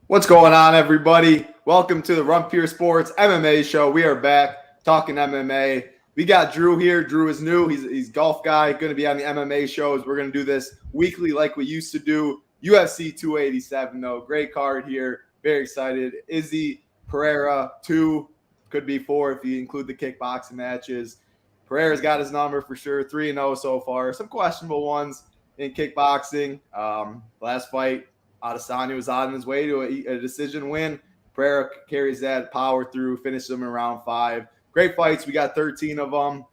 What's going on, everybody? Welcome to the Rumpier Sports MMA show. We are back talking MMA. We got Drew here. Drew is new. He's golf guy, going to be on the MMA shows. We're going to do this weekly like we used to do. UFC 287, though. Great card here. Very excited. Izzy, Pereira, 2, could be 4 if you include the kickboxing matches. Pereira's got his number for sure. 3-0 so far. Some questionable ones in kickboxing. Last fight, Adesanya was on his way to a decision win. Pereira carries that power through, finishes them in round 5. Great fights. We got 13 of them.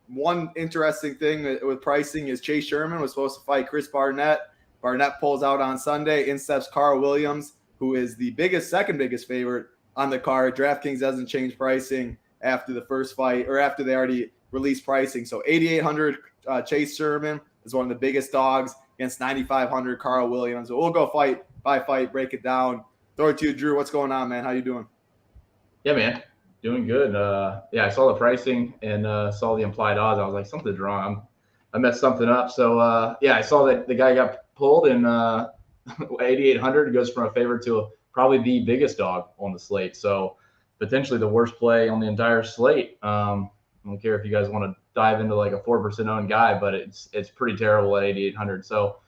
One interesting thing with pricing is Chase Sherman was supposed to fight Chris Barnett. Barnett pulls out on Sunday. In steps Carl Williams, who is the second biggest favorite on the card. DraftKings doesn't change pricing after the first fight or after they already released pricing. So 8,800 Chase Sherman is one of the biggest dogs against 9,500 Carl Williams. So we'll go fight by fight, break it down. Throw it to you, Drew. What's going on, man? How you doing? Yeah, man. Doing good. I saw the pricing and saw the implied odds. I was like, something's wrong. I messed something up. So, I saw that the guy got pulled and 8,800 goes from a favorite to probably the biggest dog on the slate. So potentially the worst play on the entire slate. I don't care if you guys want to dive into like a 4% owned guy, but it's pretty terrible at 8,800. So,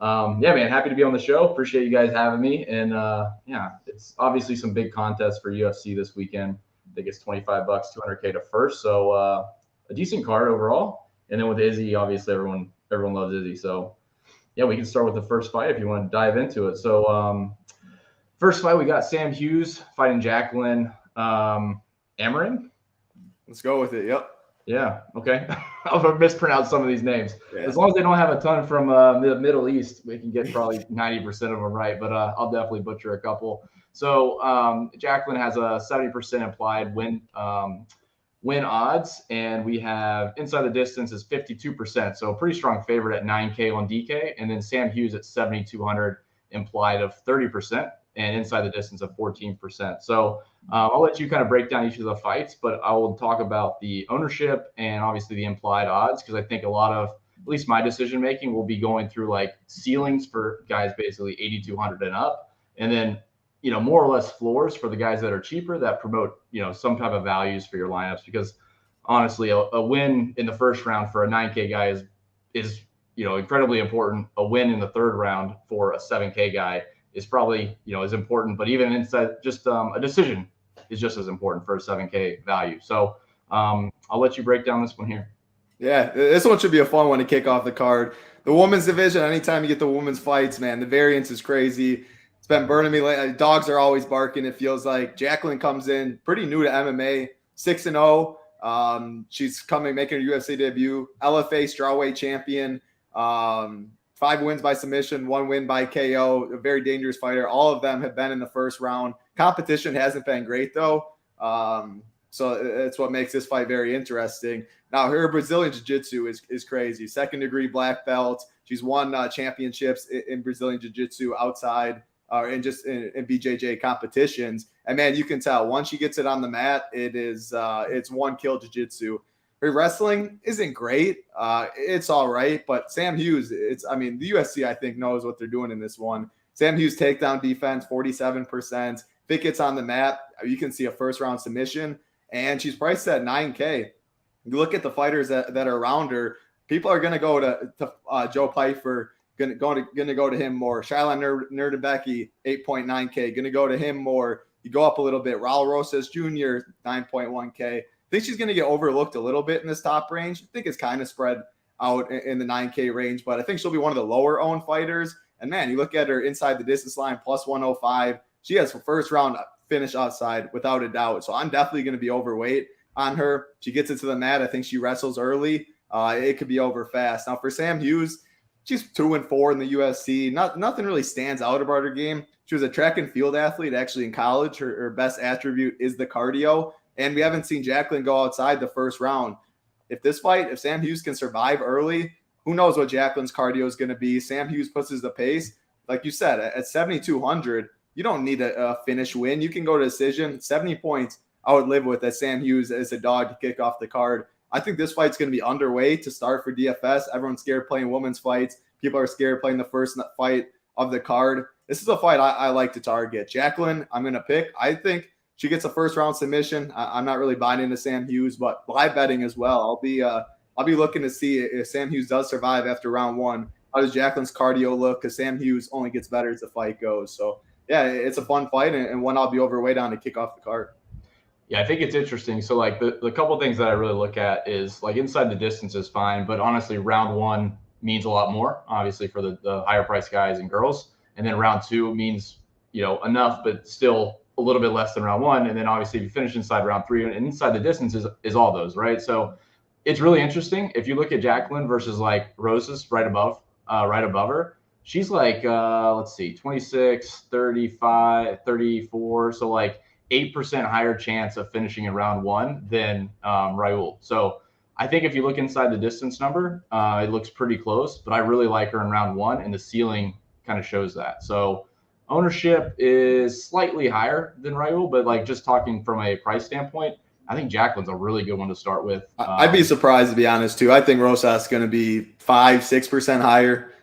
man, happy to be on the show. Appreciate you guys having me. And it's obviously some big contests for UFC this weekend. I think it's $25, $200K to first. So a decent card overall. And then with Izzy, obviously everyone loves Izzy. So yeah, we can start with the first fight if you want to dive into it. So first fight, we got Sam Hughes fighting Jaqueline Amarin. Let's go with it. Yep. Yeah. Okay. I'll mispronounce some of these names. Yeah. As long as they don't have a ton from the Middle East, we can get probably 90% of them right, but I'll definitely butcher a couple. So Jaqueline has a 70% implied win odds, and we have inside the distance is 52%. So a pretty strong favorite at 9K on DK, and then Sam Hughes at 7,200 implied of 30%. And inside the distance of 14%. So I'll let you kind of break down each of the fights, but I will talk about the ownership and obviously the implied odds, because I think a lot of, at least my decision making, will be going through like ceilings for guys basically 8,200 and up, and then more or less floors for the guys that are cheaper that promote some type of values for your lineups. Because honestly, a win in the first round for a 9K guy is incredibly important. A win in the third round for a 7K guy is probably, as important, but even inside just a decision is just as important for a 7K value. So I'll let you break down this one here. Yeah, this one should be a fun one to kick off the card. The women's division, anytime you get the women's fights, man, the variance is crazy. It's been burning me lately. Dogs are always barking, it feels like. Jaqueline comes in pretty new to MMA, 6-0. She's making her UFC debut. LFA strawweight champion. 5 wins by submission, 1 win by KO, a very dangerous fighter. All of them have been in the first round. Competition hasn't been great, though. So that's what makes this fight very interesting. Now, her Brazilian Jiu-Jitsu is crazy. Second-degree black belt. She's won championships in Brazilian Jiu-Jitsu outside and just in BJJ competitions. And, man, you can tell once she gets it on the mat, it's one-kill Jiu-Jitsu. Her wrestling isn't great. It's all right, but Sam Hughes, the UFC, I think, knows what they're doing in this one. Sam Hughes takedown defense, 47%. If it gets on the mat, you can see a first-round submission, and she's priced at 9K. You look at the fighters that are around her, people are going to go to Joe Pfeiffer, going to go to him more. Nuerdanbieke, Nuerdanbieke, 8.9K, going to go to him more. You go up a little bit. Rosas Jr, 9.1K. I think she's going to get overlooked a little bit in this top range. I think it's kind of spread out in the 9K range, but I think she'll be one of the lower owned fighters. And man, you look at her inside the distance line, plus 105. She has a first round finish outside without a doubt. So I'm definitely going to be overweight on her. She gets it to the mat. I think she wrestles early. It could be over fast. Now for Sam Hughes, she's 2-4 in the UFC. Nothing really stands out about her game. She was a track and field athlete actually in college. Her best attribute is the cardio. And we haven't seen Jaqueline go outside the first round. If Sam Hughes can survive early, who knows what Jaqueline's cardio is going to be. Sam Hughes pushes the pace. Like you said, at 7,200, you don't need a finish win. You can go to decision. 70 points I would live with as Sam Hughes as a dog to kick off the card. I think this fight's going to be underway to start for DFS. Everyone's scared playing women's fights. People are scared playing the first fight of the card. this is a fight I like to target. Jaqueline, I'm going to pick. I think she gets a first round submission. I'm not really buying into Sam Hughes, but live betting as well. I'll be looking to see if Sam Hughes does survive after round one. How does Jaqueline's cardio look? Because Sam Hughes only gets better as the fight goes. So yeah, it's a fun fight and one I'll be overweight on to kick off the card. Yeah, I think it's interesting. So like the couple things that I really look at is like inside the distance is fine, but honestly, round one means a lot more, obviously, for the higher price guys and girls. And then round two means, enough, but still a little bit less than round one. And then obviously if you finish inside round three, and inside the distance is all those, right? So it's really interesting. If you look at Jaqueline versus like Rosas right above her, she's like, let's see, 26, 35, 34. So like 8% higher chance of finishing in round one than Raul. So I think if you look inside the distance number, it looks pretty close, but I really like her in round one, and the ceiling kind of shows that. So ownership is slightly higher than Raul, but like just talking from a price standpoint, I think Jaqueline's a really good one to start with. I'd be surprised, to be honest, too. I think Rosas is going to be 5-6% higher.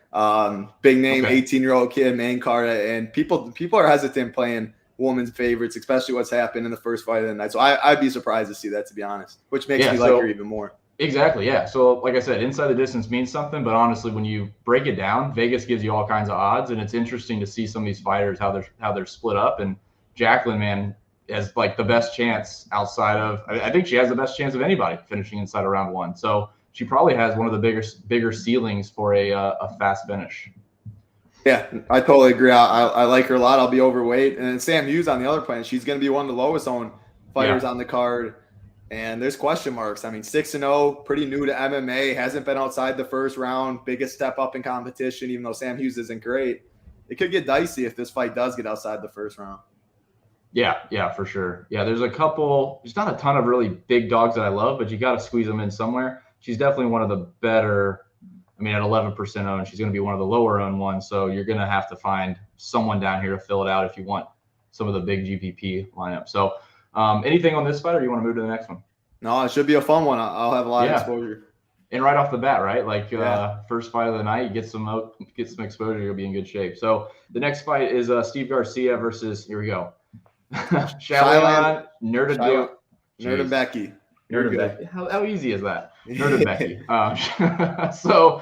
Big name, 18-year-old kid, main card, and people are hesitant playing women's favorites, especially what's happened in the first fight of the night. So I'd be surprised to see that, to be honest, which makes me like her even more. Exactly, yeah. So like I said, inside the distance means something, but honestly, when you break it down, Vegas gives you all kinds of odds, and it's interesting to see some of these fighters how they're split up. And Jaqueline, man, has like the best chance outside of. I think she has the best chance of anybody finishing inside of round one. So she probably has one of the bigger ceilings for a fast finish. Yeah, I totally agree. I like her a lot. I'll be overweight. And then Sam Hughes on the other plan, she's going to be one of the lowest owned fighters on the card. And there's question marks. I mean, 6-0, pretty new to MMA, hasn't been outside the first round, biggest step up in competition, even though Sam Hughes isn't great. It could get dicey if this fight does get outside the first round. Yeah, for sure. Yeah, there's not a ton of really big dogs that I love, but you got to squeeze them in somewhere. She's definitely one of the better. I mean, at 11% owned, she's going to be one of the lower owned ones. So you're going to have to find someone down here to fill it out if you want some of the big GPP lineup. So anything on this fight, or do you want to move to the next one? No, it should be a fun one. I'll have a lot of exposure. And right off the bat, right? Like first fight of the night, you get some exposure, you'll be in good shape. So the next fight is Steve Garcia versus, here we go, Nuerdanbieke. Nuerdanbieke. How easy is that? Nuerdanbieke. So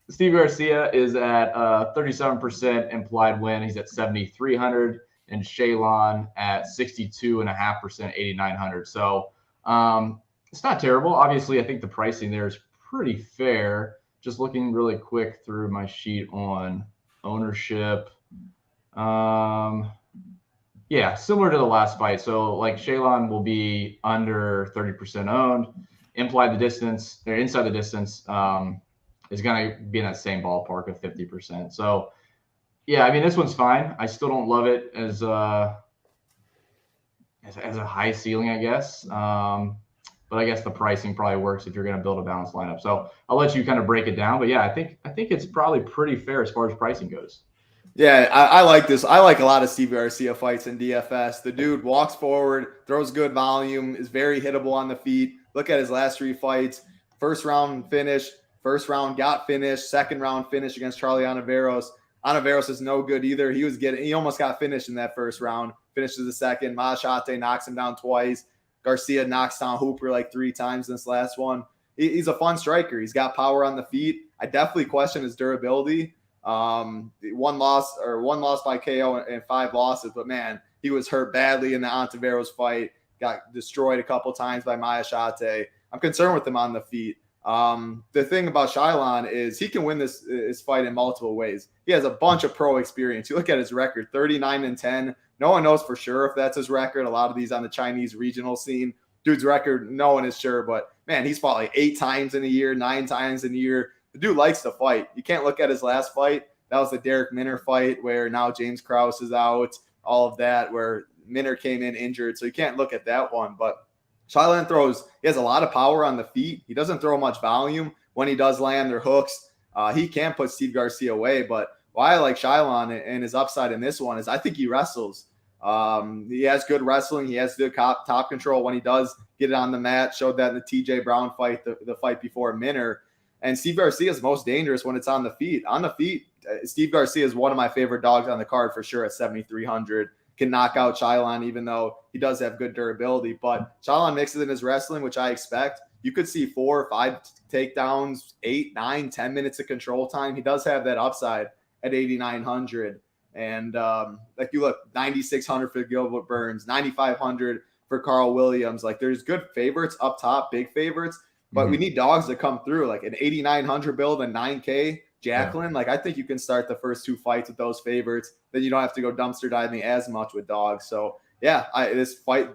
Steve Garcia is at 37% implied win. He's at 7,300, and Shaylon at 62.5%, 8,900. So it's not terrible. Obviously, I think the pricing there is pretty fair. Just looking really quick through my sheet on ownership. Yeah, similar to the last fight. So like Shaylon will be under 30% owned. Inside the distance is going to be in that same ballpark of 50%. So yeah, I mean, this one's fine. I still don't love it as a high ceiling, I guess. But I guess the pricing probably works if you're going to build a balanced lineup. So I'll let you kind of break it down. But yeah, I think it's probably pretty fair as far as pricing goes. Yeah, I like this. I like a lot of Steve Garcia fights in DFS. The dude walks forward, throws good volume, is very hittable on the feet. Look at his last three fights. First round finish, first round got finished, second round finish against Charlie Ontiveros. Ontiveros is no good either. He almost got finished in that first round, finishes the second. Meerschaert knocks him down twice. Garcia knocks down Hooper like 3 times in this last one. He's a fun striker. He's got power on the feet. I definitely question his durability. One loss by KO and 5 losses, but man, he was hurt badly in the Ontiveros fight, got destroyed a couple times by Meerschaert. I'm concerned with him on the feet. The thing about Shaylon is he can win this fight in multiple ways. He has a bunch of pro experience. You look at his record, 39-10. No one knows for sure if that's his record. A lot of these on the Chinese regional scene, dude's record, no one is sure, but man, he's fought like 8 times in a year, 9 times in a year. The dude likes to fight. You can't look at his last fight. That was the Derek Minner fight where now James Krause is out, all of that, where Minner came in injured. So you can't look at that one. But Shaylon he has a lot of power on the feet. He doesn't throw much volume. When he does land their hooks, he can put Steve Garcia away. But why I like Shaylon and his upside in this one is I think he wrestles. He has good wrestling. He has good top control when he does get it on the mat. Showed that in the TJ Brown fight, the fight before Minner. And Steve Garcia is most dangerous when it's on the feet. On the feet, Steve Garcia is one of my favorite dogs on the card for sure at 7,300. Can knock out Chylon, even though he does have good durability. But Chylon mixes in his wrestling, which I expect. You could see 4 or 5 takedowns, 8, 9, 10 minutes of control time. He does have that upside at 8,900. And like you look, 9,600 for Gilbert Burns, 9,500 for Carl Williams. Like there's good favorites up top, big favorites, but we need dogs to come through. Like an 8,900 build and 9K Jaqueline. Like I think you can start the first 2 fights with those favorites. Then you don't have to go dumpster diving as much with dogs. So yeah,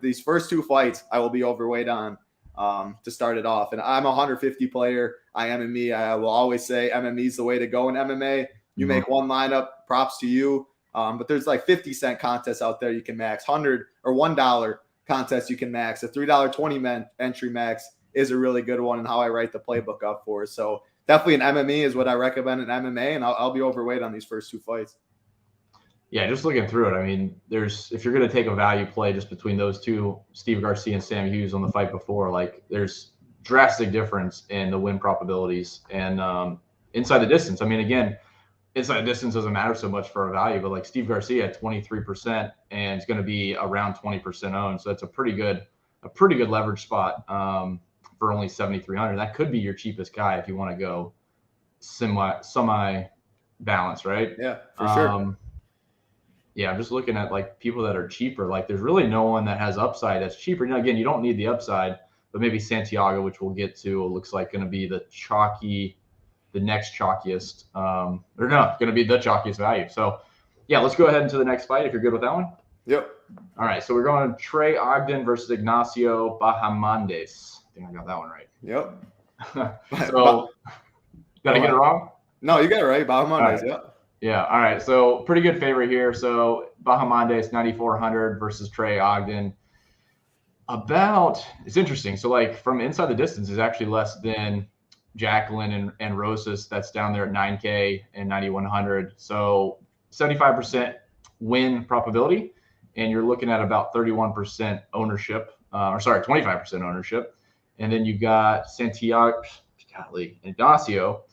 these first 2 fights, I will be overweight on to start it off. And I'm a 150 player. I will always say MME is the way to go in MMA. You make one lineup, props to you. But there's like 50-cent contests out there you can max, $100 or $1 contest you can max. A $3.20 entry max is a really good one, and how I write the playbook up for. So definitely an MME is what I recommend in MMA, and I'll be overweight on these first 2 fights. Yeah, just looking through it, I mean, if you're going to take a value play just between those 2, Steve Garcia and Sam Hughes on the fight before, like there's drastic difference in the win probabilities and inside the distance. I mean, again, inside the distance doesn't matter so much for a value, but like Steve Garcia at 23% and it's going to be around 20% owned. So that's a pretty good leverage spot for only 7,300. That could be your cheapest guy if you want to go semi balance, right? Yeah, for sure. Yeah, I'm just looking at like people that are cheaper. Like there's really no one that has upside that's cheaper. Now, again, you don't need the upside, but maybe Santiago, which we'll get to, looks like going to be the next chalkiest, going to be the chalkiest value. So yeah, let's go ahead into the next fight if you're good with that one. Yep. All right, so we're going Trey Ogden versus Ignacio Bahamondes. I think I got that one right. Yep. So did I get it wrong? No, you got it right. Bahamondes, right. Yeah. All right. So pretty good favorite here. So Bahamondes 9,400 versus Trey Ogden. It's interesting. So like from inside the distance is actually less than Jaqueline and Rosas. That's down there at 9K and 9,100. So 75% win probability, and you're looking at about 31% ownership. 25% ownership. And then you got Santiago, Ignacio.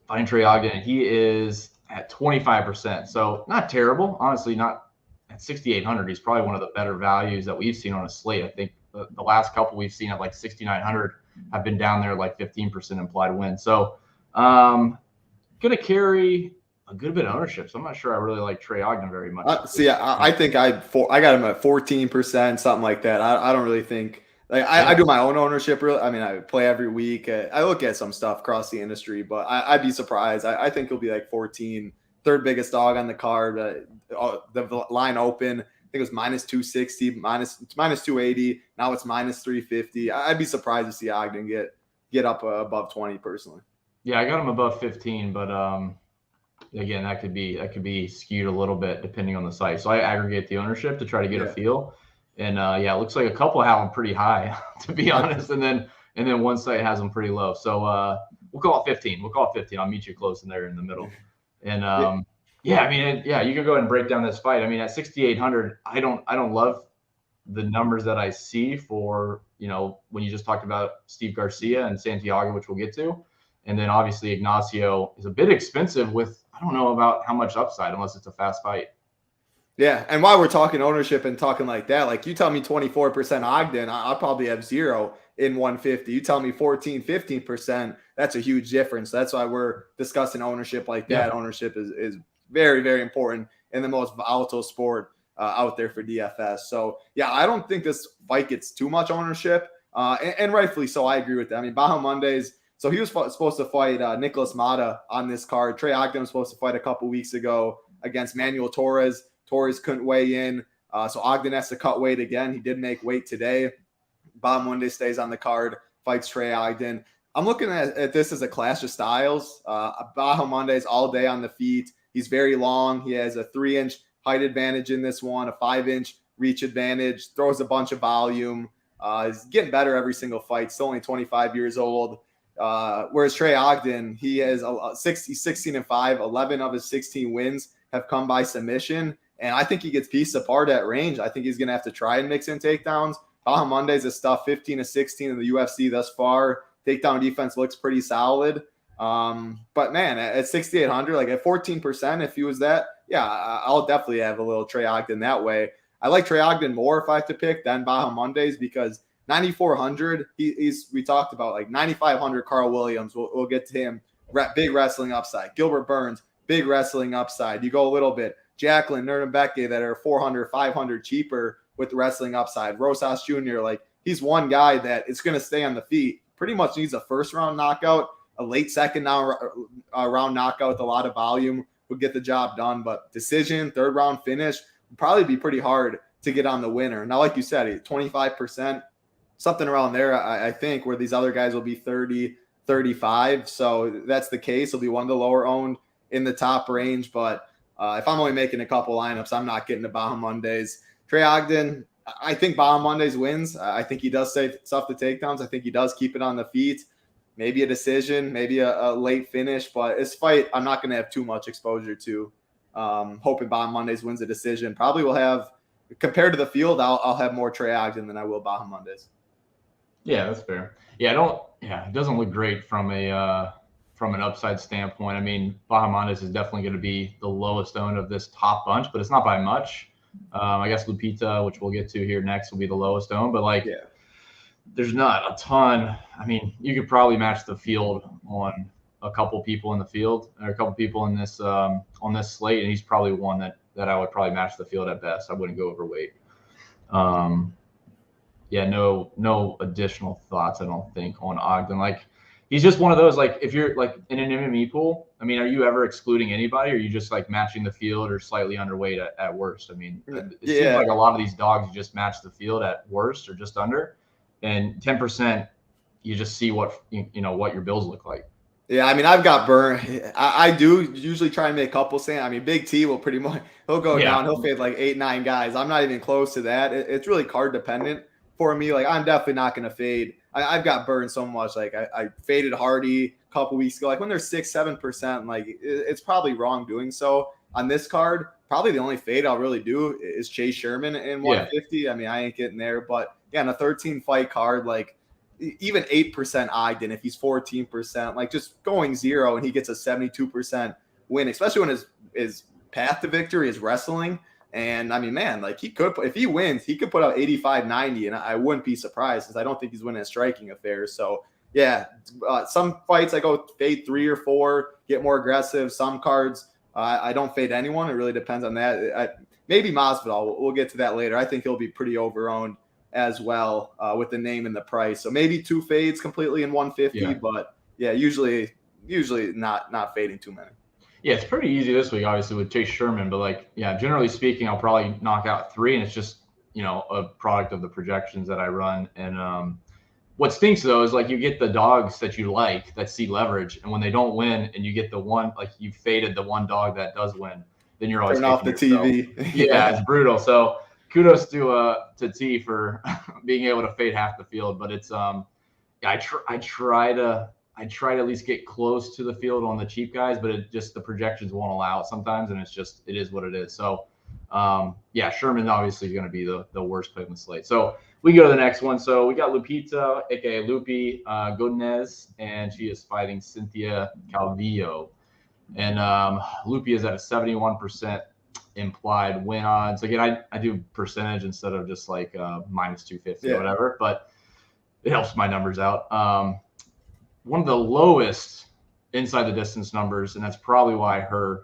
Fighting Trey Ogden, and he is at 25%. So not terrible. Honestly, not at 6,800. He's probably one of the better values that we've seen on a slate. I think the last couple we've seen at like 6,900 have been down there like 15% implied win. So going to carry a good bit of ownership. So I'm not sure I really like Trey Ogden very much. I think I got him at 14%, something like that. I don't really think – I do my own ownership. Really, I mean, I play every week. I look at some stuff across the industry, but I'd be surprised. I think he'll be like 14, third biggest dog on the card. The line open, I think it was minus 260, minus 280. Now it's minus 350. I'd be surprised to see Ogden get up above 20 personally. Yeah, I got him above 15, but again, that could be skewed a little bit depending on the site. So I aggregate the ownership to try to get a feel. And it looks like a couple have them pretty high, to be honest. And then one site has them pretty low. So we'll call it 15. I'll meet you close in there in the middle. And you can go ahead and break down this fight. I mean, at 6,800, I don't love the numbers that I see for, when you just talked about Steve Garcia and Santiago, which we'll get to. And then obviously Ignacio is a bit expensive with, I don't know about how much upside unless it's a fast fight. Yeah, and while we're talking ownership and talking like that, like you tell me 24% Ogden, I'll probably have 0 in 150. You tell me 14, 15%, that's a huge difference. That's why we're discussing ownership like that. Yeah. Ownership is very, very important in the most volatile sport out there for DFS. So, yeah, I don't think this fight gets too much ownership, and rightfully so. I agree with that. I mean, Bahamondes, so he was supposed to fight Nicholas Mata on this card. Trey Ogden was supposed to fight a couple weeks ago against Manuel Torres. Torres couldn't weigh in, so Ogden has to cut weight again. He did make weight today. Bahamondes stays on the card, fights Trey Ogden. I'm looking at this as a clash of styles. Bahamondes all day on the feet. He's very long. He has a 3-inch height advantage in this one, a 5-inch reach advantage, throws a bunch of volume. He's getting better every single fight. Still only 25 years old. Whereas Trey Ogden, he's 16-5. 11 of his 16 wins have come by submission. And I think he gets pieced apart at range. I think he's going to have to try and mix in takedowns. Bahamondes has stuffed 15-16 in the UFC thus far. Takedown defense looks pretty solid. But man, at 6,800, like at 14%, if he was that, yeah, I'll definitely have a little Trey Ogden that way. I like Trey Ogden more if I have to pick than Bahamondes because 9,400, we talked about like 9,500 Carl Williams. We'll get to him. Big wrestling upside. Gilbert Burns, big wrestling upside. You go a little bit. Jaqueline, Nuerdanbieke that are 400, 500 cheaper with the wrestling upside. Rosas Jr., like he's one guy that is going to stay on the feet. Pretty much needs a first round knockout, a late second round knockout with a lot of volume would get the job done. But decision, third round finish would probably be pretty hard to get on the winner. Now, like you said, 25%, something around there, I think, where these other guys will be 30, 35. So that's the case. He'll be one of the lower owned in the top range. But if I'm only making a couple lineups, I'm not getting to Bahamondes. Trey Ogden, I think Bahamondes wins. I think he does stuff the takedowns. I think he does keep it on the feet. Maybe a decision, maybe a late finish. But his fight, I'm not going to have too much exposure to. Hoping Bahamondes wins a decision. Probably will have, compared to the field, I'll have more Trey Ogden than I will Bahamondes. Yeah, that's fair. Yeah, it doesn't look great from an upside standpoint. I mean, Bahamondes is definitely going to be the lowest owned of this top bunch, but it's not by much. I guess Lupita, which we'll get to here next, will be the lowest owned, but there's not a ton. I mean, you could probably match the field on a couple people in the field, or a couple people in this on this slate, and he's probably one that I would probably match the field at best. I wouldn't go overweight. No additional thoughts, I don't think, on Ogden. Like, he's just one of those, like, if you're like in an MMA pool, I mean, are you ever excluding anybody, or are you just like matching the field or slightly underweight at worst? I mean, it seems like a lot of these dogs, you just match the field at worst or just under, and 10%, you just see what what your bills look like. Yeah, I mean, I've got burned. I do usually try and make a couple stand. I mean, Big T will pretty much, he'll go down. He'll fade like 8, 9 guys. I'm not even close to that. It's really card dependent for me. Like, I'm definitely not going to fade. I've got burned so much. Like, I faded Hardy a couple weeks ago. Like, when they're 6, 7%, like, it's probably wrong doing so. On this card, probably the only fade I'll really do is Chase Sherman in 150. Yeah. I mean, I ain't getting there. But, yeah, on a 13-fight card, like, even 8% Ogden, if he's 14%, like just going 0 and he gets a 72% win, especially when his path to victory is wrestling. And I mean, man, like if he wins, he could put out 85, 90, and I wouldn't be surprised because I don't think he's winning a striking affair. So yeah, some fights I go fade 3 or 4, get more aggressive. Some cards I don't fade anyone. It really depends on that. Maybe Masvidal. We'll get to that later. I think he'll be pretty overowned as well with the name and the price. So maybe 2 fades completely in 150, but yeah, usually not fading too many. Yeah, it's pretty easy this week, obviously, with Chase Sherman, but generally speaking, I'll probably knock out 3, and it's just, a product of the projections that I run. And what stinks though is like you get the dogs that you like that see leverage, and when they don't win and you get the one, like you faded the one dog that does win, then you're always turn off the TV. Yeah, it's brutal. So kudos to T for being able to fade half the field, but it's I try to at least get close to the field on the cheap guys, but the projections won't allow it sometimes, and it is what it is. So Sherman obviously is going to be the worst play on the slate. So we go to the next one. So we got Lupita, aka Lupi Godinez, and she is fighting Cynthia Calvillo, and Lupi is at a 71% implied win odds. Again, I do percentage instead of just like minus 250 or whatever, but it helps my numbers out. One of the lowest inside the distance numbers, and that's probably why her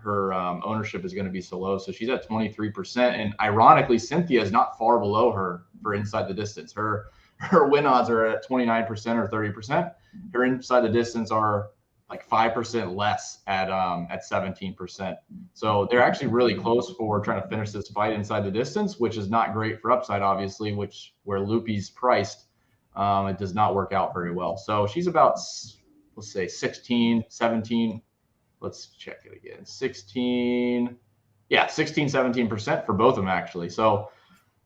ownership is going to be so low. So she's at 23%, and ironically, Cynthia is not far below her for inside the distance. Her win odds are at 29% or 30%. Her inside the distance are like 5% less at 17%. So they're actually really close for trying to finish this fight inside the distance, which is not great for upside, obviously, where Lupi's priced. It does not work out very well. So she's about, let's say 16, 17. Let's check it again. 16, 17% for both of them, actually. So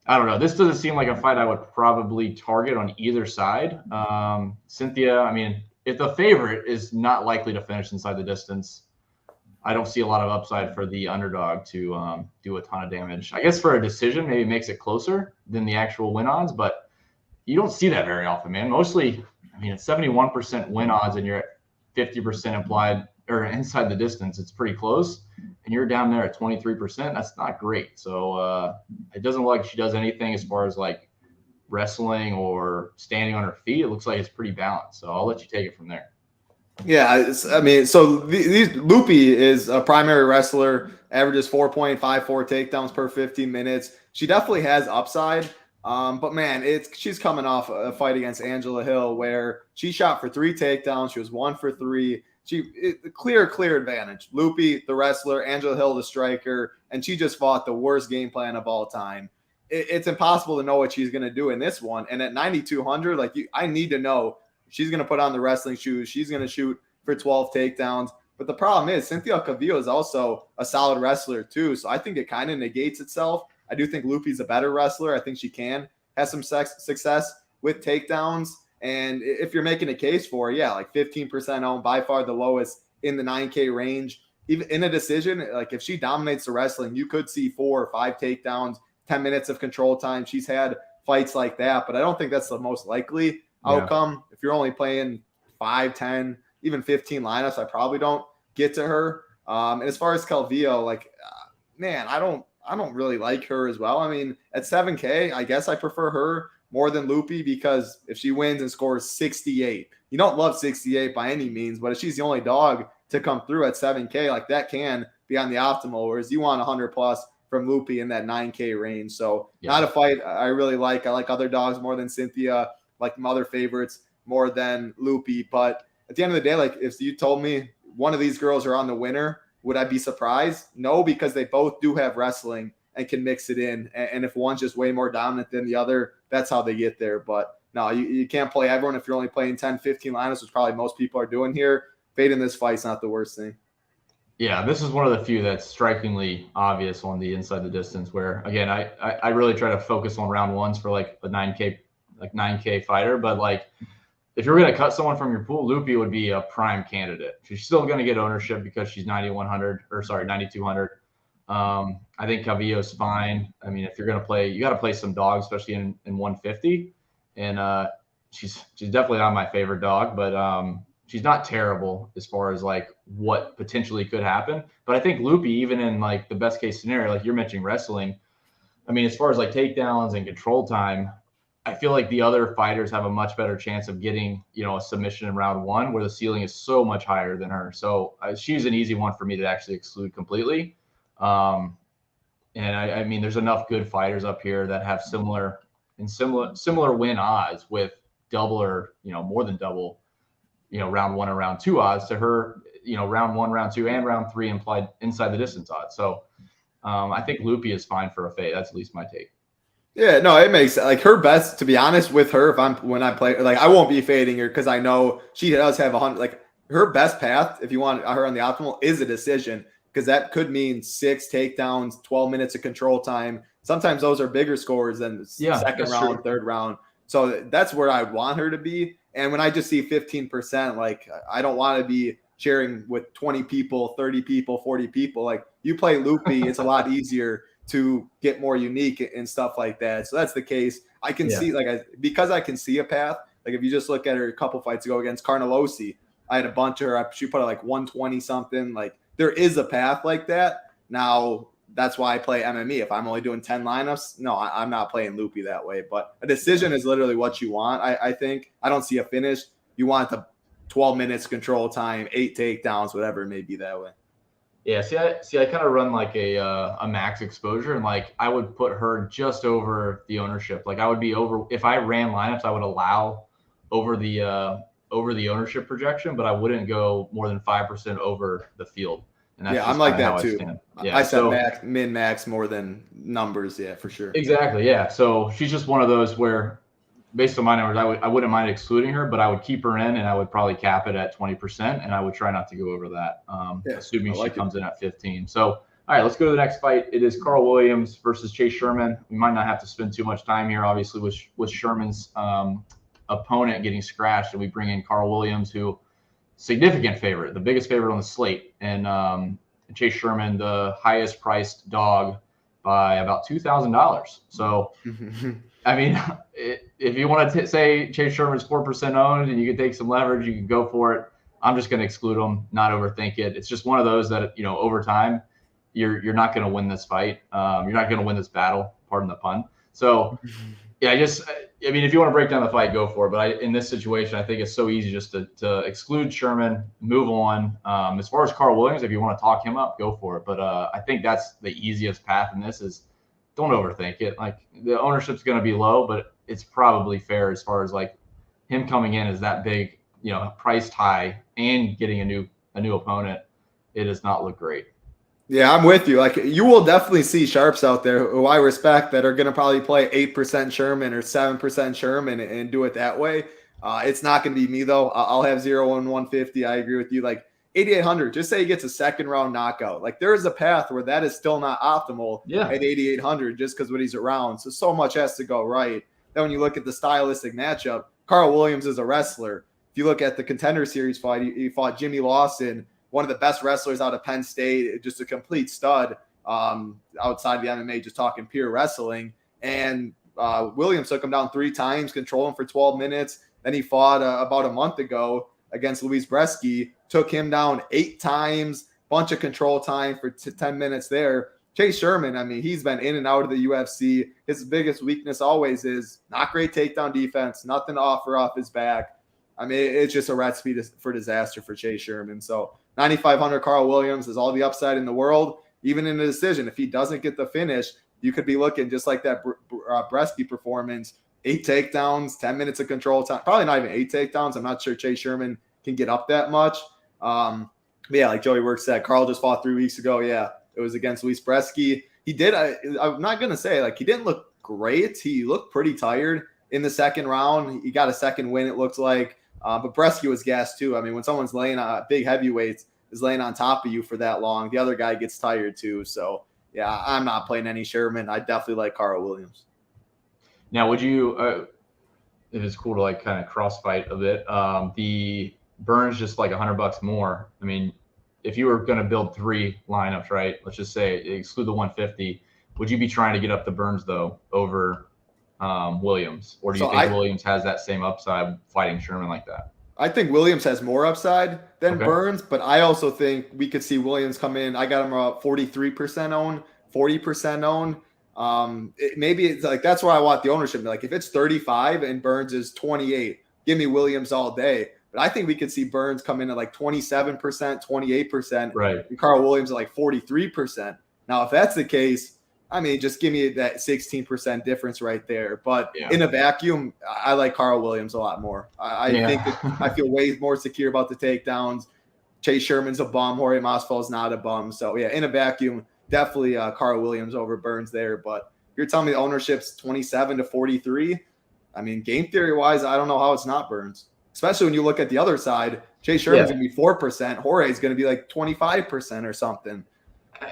I don't know. This doesn't seem like a fight I would probably target on either side. Cynthia, I mean, if the favorite is not likely to finish inside the distance, I don't see a lot of upside for the underdog to do a ton of damage. I guess for a decision, maybe it makes it closer than the actual win odds, but you don't see that very often, man. Mostly, I mean, at 71% win odds and you're at 50% implied or inside the distance, it's pretty close. And you're down there at 23%. That's not great. So it doesn't look like she does anything as far as like wrestling or standing on her feet. It looks like it's pretty balanced. So I'll let you take it from there. Yeah, I mean, so Lupi is a primary wrestler, averages 4.54 takedowns per 15 minutes. She definitely has upside, but man, she's coming off a fight against Angela Hill where she shot for 3 takedowns. She was 1 for 3. Clear advantage. Lupi, the wrestler, Angela Hill, the striker, and she just fought the worst game plan of all time. It's impossible to know what she's going to do in this one. And at 9,200, I need to know. She's going to put on the wrestling shoes. She's going to shoot for 12 takedowns. But the problem is Cynthia Calvillo is also a solid wrestler too. So I think it kind of negates itself. I do think Lupi's a better wrestler. I think she can have some success with takedowns. And if you're making a case for, 15% owned, by far the lowest in the 9K range. Even in a decision, like if she dominates the wrestling, you could see 4 or 5 takedowns, 10 minutes of control time. She's had fights like that, but I don't think that's the most likely outcome. If you're only playing 5, 10, even 15 lineups, I probably don't get to her. And as far as Calvillo, man, I don't really like her as well. I mean, at 7K, I guess I prefer her more than Lupi because if she wins and scores 68, you don't love 68 by any means, but if she's the only dog to come through at 7K, that can be on the optimal, whereas you want 100 plus from Lupi in that 9K range. So not a fight I really like. I like other dogs more than Cynthia, like my other favorites more than Lupi. But at the end of the day, if you told me one of these girls are on the winner, would I be surprised? No, because they both do have wrestling and can mix it in. And if one's just way more dominant than the other, that's how they get there. But no, you can't play everyone if you're only playing 10, 15 lineups, which probably most people are doing here. Fading this fight's not the worst thing. Yeah, this is one of the few that's strikingly obvious on the inside the distance where, again, I really try to focus on round ones for a 9K fighter. But if you're going to cut someone from your pool, Lupi would be a prime candidate. She's still going to get ownership because she's 9,200. I think Calvillo's fine. I mean, if you're going to play, you got to play some dogs, especially in 150. And she's definitely not my favorite dog, but she's not terrible as far as what potentially could happen. But I think Lupi, even in the best case scenario, like you're mentioning wrestling, I mean, as far as takedowns and control time, I feel like the other fighters have a much better chance of getting, a submission in round 1 where the ceiling is so much higher than her. So she's an easy one for me to actually exclude completely. And I mean, there's enough good fighters up here that have similar win odds with double or, more than double, round 1 and round 2 odds to her, round 1, round 2, and round 3 implied inside the distance odds. So I think Lupi is fine for a fade. That's at least my take. Yeah, no, it makes her best, to be honest with her. When I play, I won't be fading her because I know she does have 100. Her best path, if you want her on the optimal, is a decision because that could mean 6 takedowns, 12 minutes of control time. Sometimes those are bigger scores than second round, third round. So that's where I want her to be. And when I just see 15%, I don't want to be sharing with 20 people, 30 people, 40 people. You play Lupi, it's a lot easier to get more unique and stuff like that. So that's the case. I can see because I can see a path. If you just look at her a couple fights ago against Carnelosi, I had a bunch of her. She put at 120 something. There is a path like that. Now that's why I play MME. If I'm only doing 10 lineups, no, I'm not playing Lupi that way. But a decision is literally what you want. I think I don't see a finish. You want the 12 minutes control time, 8 takedowns, whatever it may be that way. Yeah, see, I kind of run a max exposure, and I would put her just over the ownership. I would be over if I ran lineups, I would allow over the ownership projection, but I wouldn't go more than 5% over the field. And that's I'm like that too. Yeah, I set min max more than numbers. Yeah, for sure. Exactly. Yeah. So she's just one of those where, based on my numbers, I wouldn't mind excluding her, but I would keep her in and I would probably cap it at 20%, and I would try not to go over that, assuming she comes in at 15. So, all right, let's go to the next fight. It is Carl Williams versus Chase Sherman. We might not have to spend too much time here, obviously, with Sherman's opponent getting scratched, and we bring in Carl Williams, who significant favorite, the biggest favorite on the slate, and Chase Sherman, the highest priced dog by about $2,000. So I mean, if you want to say Chase Sherman's 4% owned and you can take some leverage, you can go for it. I'm just going to exclude him, not overthink it. It's just one of those that, over time, you're not going to win this fight. You're not going to win this battle, pardon the pun. So, yeah, I mean, if you want to break down the fight, go for it. But in this situation, I think it's so easy just to exclude Sherman, move on. As far as Carl Williams, if you want to talk him up, go for it. But I think that's the easiest path in this is don't overthink it. Like the ownership's going to be low, but it's probably fair as far as like him coming in as that big, priced high and getting a new opponent. It does not look great. Yeah, I'm with you. Like you will definitely see sharps out there who I respect that are going to probably play 8% Sherman or 7% Sherman and do it that way. It's not going to be me though. I'll have 0 and 150. I agree with you. Like 8,800, just say he gets a second round knockout. Like there is a path where that is still not optimal at 8,800 just because when he's around. So much has to go right. Then when you look at the stylistic matchup, Carl Williams is a wrestler. If you look at the Contender Series fight, he fought Jimmy Lawson, one of the best wrestlers out of Penn State, just a complete stud outside the MMA, just talking pure wrestling. And Williams took him down 3 times, controlled him for 12 minutes. Then he fought about a month ago against Luis Bresky, took him down 8 times, bunch of control time for 10 minutes there. Chase Sherman, I mean, he's been in and out of the UFC. His biggest weakness always is not great takedown defense, nothing to offer off his back. I mean, it's just a recipe for disaster for Chase Sherman. So 9,500 Carl Williams is all the upside in the world, even in the decision. If he doesn't get the finish, you could be looking just like that Bresky performance, 8 takedowns, 10 minutes of control time. Probably not even 8 takedowns. I'm not sure Chase Sherman can get up that much. But yeah, like Joey Works said, Carl just fought 3 weeks ago. Yeah, it was against Luis Bresky. He did. I'm not going to say like he didn't look great. He looked pretty tired in the second round. He got a second win, it looks like. But Bresky was gassed too. I mean, when someone's laying on big heavyweights is laying on top of you for that long, the other guy gets tired too. So yeah, I'm not playing any Sherman. I definitely like Carl Williams. Now, would you, if it's cool to like kind of crossfight a bit, the Burns just like $100 more. I mean, if you were going to build 3 lineups, right? Let's just say exclude the 150. Would you be trying to get up the Burns though over Williams, or do you think Williams has that same upside fighting Sherman like that? I think Williams has more upside than Burns, but I also think we could see Williams come in. I got him about 43% owned, 40% owned. Maybe it's like that's where I want the ownership. Like if it's 35 and Burns is 28, give me Williams all day. But I think we could see Burns come in at like 27%, 28%, right? And Carl Williams at like 43%. Now, if that's the case, I mean, just give me that 16% difference right there. But in a vacuum, I like Carl Williams a lot more. I think that I feel way more secure about the takedowns. Chase Sherman's a bum. Jorge Masvidal's not a bum. So, yeah, in a vacuum, definitely Carl Williams over Burns there. But if you're telling me the ownership's 27 to 43, I mean, game theory-wise, I don't know how it's not Burns. Especially when you look at the other side. Chase Sherman's going to be 4%. Jorge's going to be like 25% or something.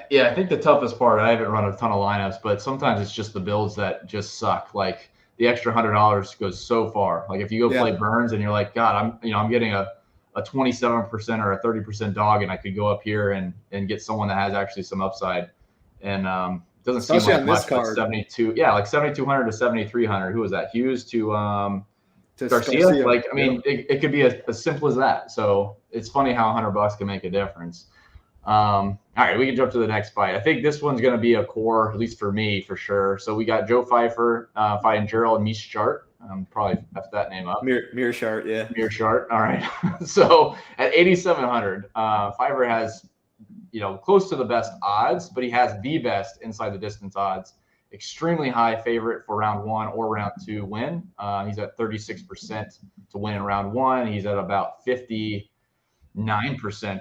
Yeah, I think the toughest part, I haven't run a ton of lineups, but sometimes it's just the builds that just suck. Like the extra $100 goes so far. Like if you go play Burns and you're like, God, I'm getting a 27% or a 30% dog, and I could go up here and get someone that has actually some upside. And it doesn't seem like much, but 72, like 7,200 to 7,300. Who was that? Hughes to Garcia. Like, I mean, it could be as simple as that. So it's funny how $100 can make a difference. All right, we can jump to the next fight. I think this one's going to be a core, at least for me, for sure. So we got Joe Pfeiffer fighting Gerald Meerschaert. Probably messed that name up. Meerschaert, yeah. Meerschaert. All right. So at 8,700, Pfeiffer has, close to the best odds, but he has the best inside the distance odds. Extremely high favorite for round 1 or round 2 win. He's at 36% to win in round 1. He's at about 59%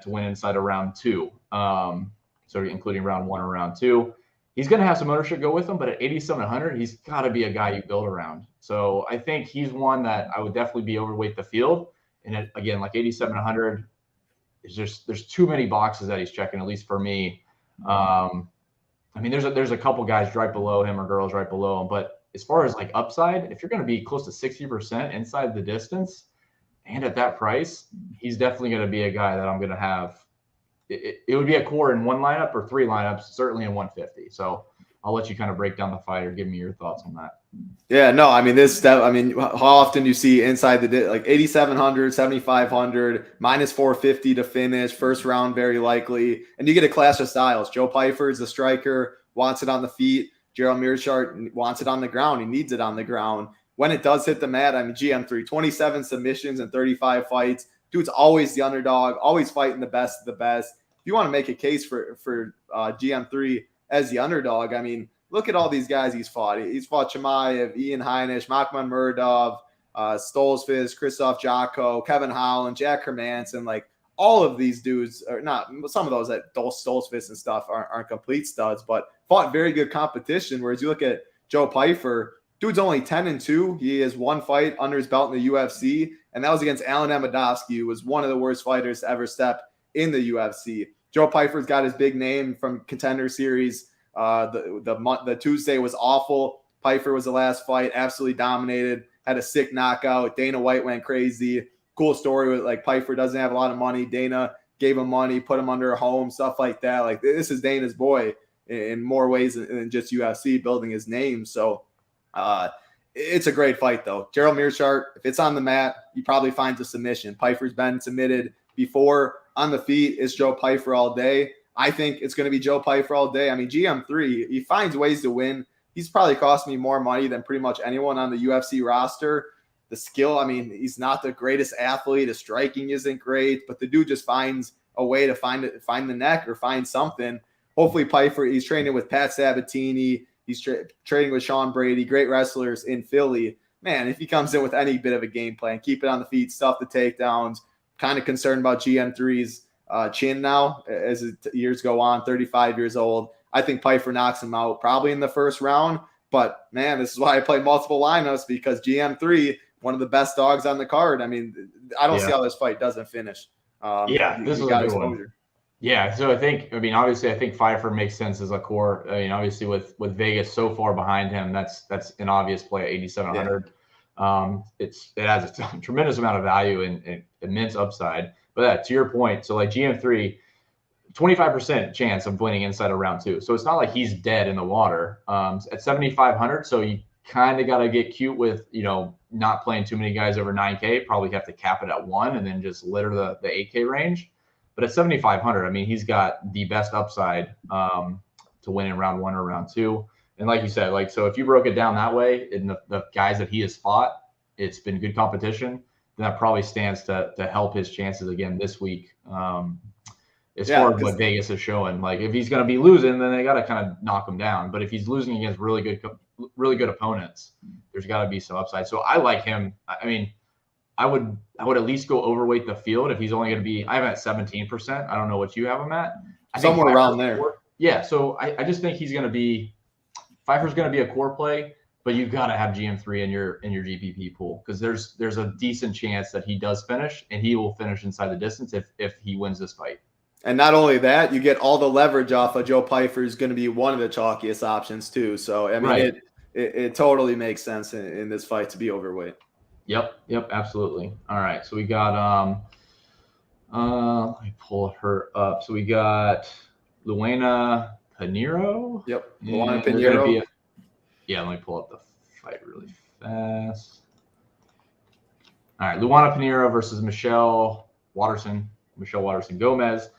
to win inside of round 2. So including round 1 or round 2. He's going to have some ownership go with him, but at 8,700, he's got to be a guy you build around. So I think he's one that I would definitely be overweight the field. And again, like 8,700, there's too many boxes that he's checking, at least for me. I mean, there's a couple guys right below him or girls right below him, but as far as like upside, if you're going to be close to 60% inside the distance and at that price, he's definitely going to be a guy that I'm going to have. It would be a core in 1 lineup or 3 lineups, certainly in 150. So I'll let you kind of break down the fight or give me your thoughts on that. Yeah, no, I mean, how often do you see inside like 8,700, 7,500, minus 450 to finish, first round, very likely. And you get a clash of styles. Joe Pfeiffer is the striker, wants it on the feet. Gerald Meerschaert wants it on the ground. He needs it on the ground. When it does hit the mat, I mean, GM3, 27 submissions and 35 fights. Dude's always the underdog, always fighting the best of the best. If you want to make a case for GM3 as the underdog, I mean, look at all these guys he's fought. He's fought Chimaev, Ian Heinisch, Makhman Murdov, Stolzfus, Christoph Jocko, Kevin Holland, Jack Hermanson. Like, all of these dudes are not – some of those that Stolzfus and stuff aren't complete studs, but fought very good competition. Whereas you look at Joe Pfeiffer, dude's only 10-2. He has one fight under his belt in the UFC, and that was against Alan Amedovski, who was one of the worst fighters to ever step in the UFC. Joe Pfeiffer's got his big name from Contender Series. The Tuesday was awful. Pfeiffer was the last fight, absolutely dominated, had a sick knockout. Dana White went crazy. Cool story with like Pfeiffer doesn't have a lot of money. Dana gave him money, put him under a home, stuff like that. Like, this is Dana's boy in more ways than just UFC, building his name. So it's a great fight, though. Gerald Meerschaert, if it's on the mat, he probably finds a submission. Pfeiffer's been submitted before. On the feet, it's Joe Pfeiffer all day. I think it's going to be Joe Pfeiffer all day. I mean, GM3, he finds ways to win. He's probably cost me more money than pretty much anyone on the UFC roster. The skill, I mean, he's not the greatest athlete. His striking isn't great, but the dude just finds a way to find the neck or find something. Hopefully Pfeiffer, he's training with Pat Sabatini. He's training with Sean Brady, great wrestlers in Philly. Man, if he comes in with any bit of a game plan, keep it on the feet, stuff the takedowns, kind of concerned about GM3's chin now as years go on, 35 years old. I think Pfeiffer knocks him out probably in the first round. But, man, this is why I play multiple lineups, because GM3, one of the best dogs on the card. I mean, I don't see how this fight doesn't finish. This is a good one. Yeah, so I think Pfeiffer makes sense as a core. I mean, obviously with Vegas so far behind him, that's an obvious play at 8,700. It has a tremendous amount of value and immense upside. But to your point, so like GM3, 25% chance of winning inside of round 2. So it's not like he's dead in the water. At 7,500, so you kind of got to get cute with, not playing too many guys over 9K. Probably have to cap it at 1 and then just litter the 8K range. But at 7,500, I mean, he's got the best upside to win in round 1 or round 2. And like you said, so if you broke it down that way, in the guys that he has fought, it's been good competition. Then that probably stands to help his chances again this week. As far as what Vegas is showing, like if he's going to be losing, then they got to kind of knock him down. But if he's losing against really good opponents, there's got to be some upside. So I like him. I mean, I would at least go overweight the field if he's only going to be. I have him at 17%. I don't know what you have him at. Somewhere around there. Yeah. So I just think he's going to be. Pfeiffer's going to be a core play, but you've got to have GM3 in your GPP pool, because there's a decent chance that he does finish, and he will finish inside the distance if he wins this fight. And not only that, you get all the leverage off of Joe Pfeiffer is going to be one of the chalkiest options too. So, I mean, it totally makes sense in this fight to be overweight. Yep, absolutely. All right, so we got let me pull her up. So we got Luana Pinheiro. Yep, Luana Pinheiro. Let me pull up the fight really fast. All right, Luana Pinheiro versus Michelle Waterson Gomez.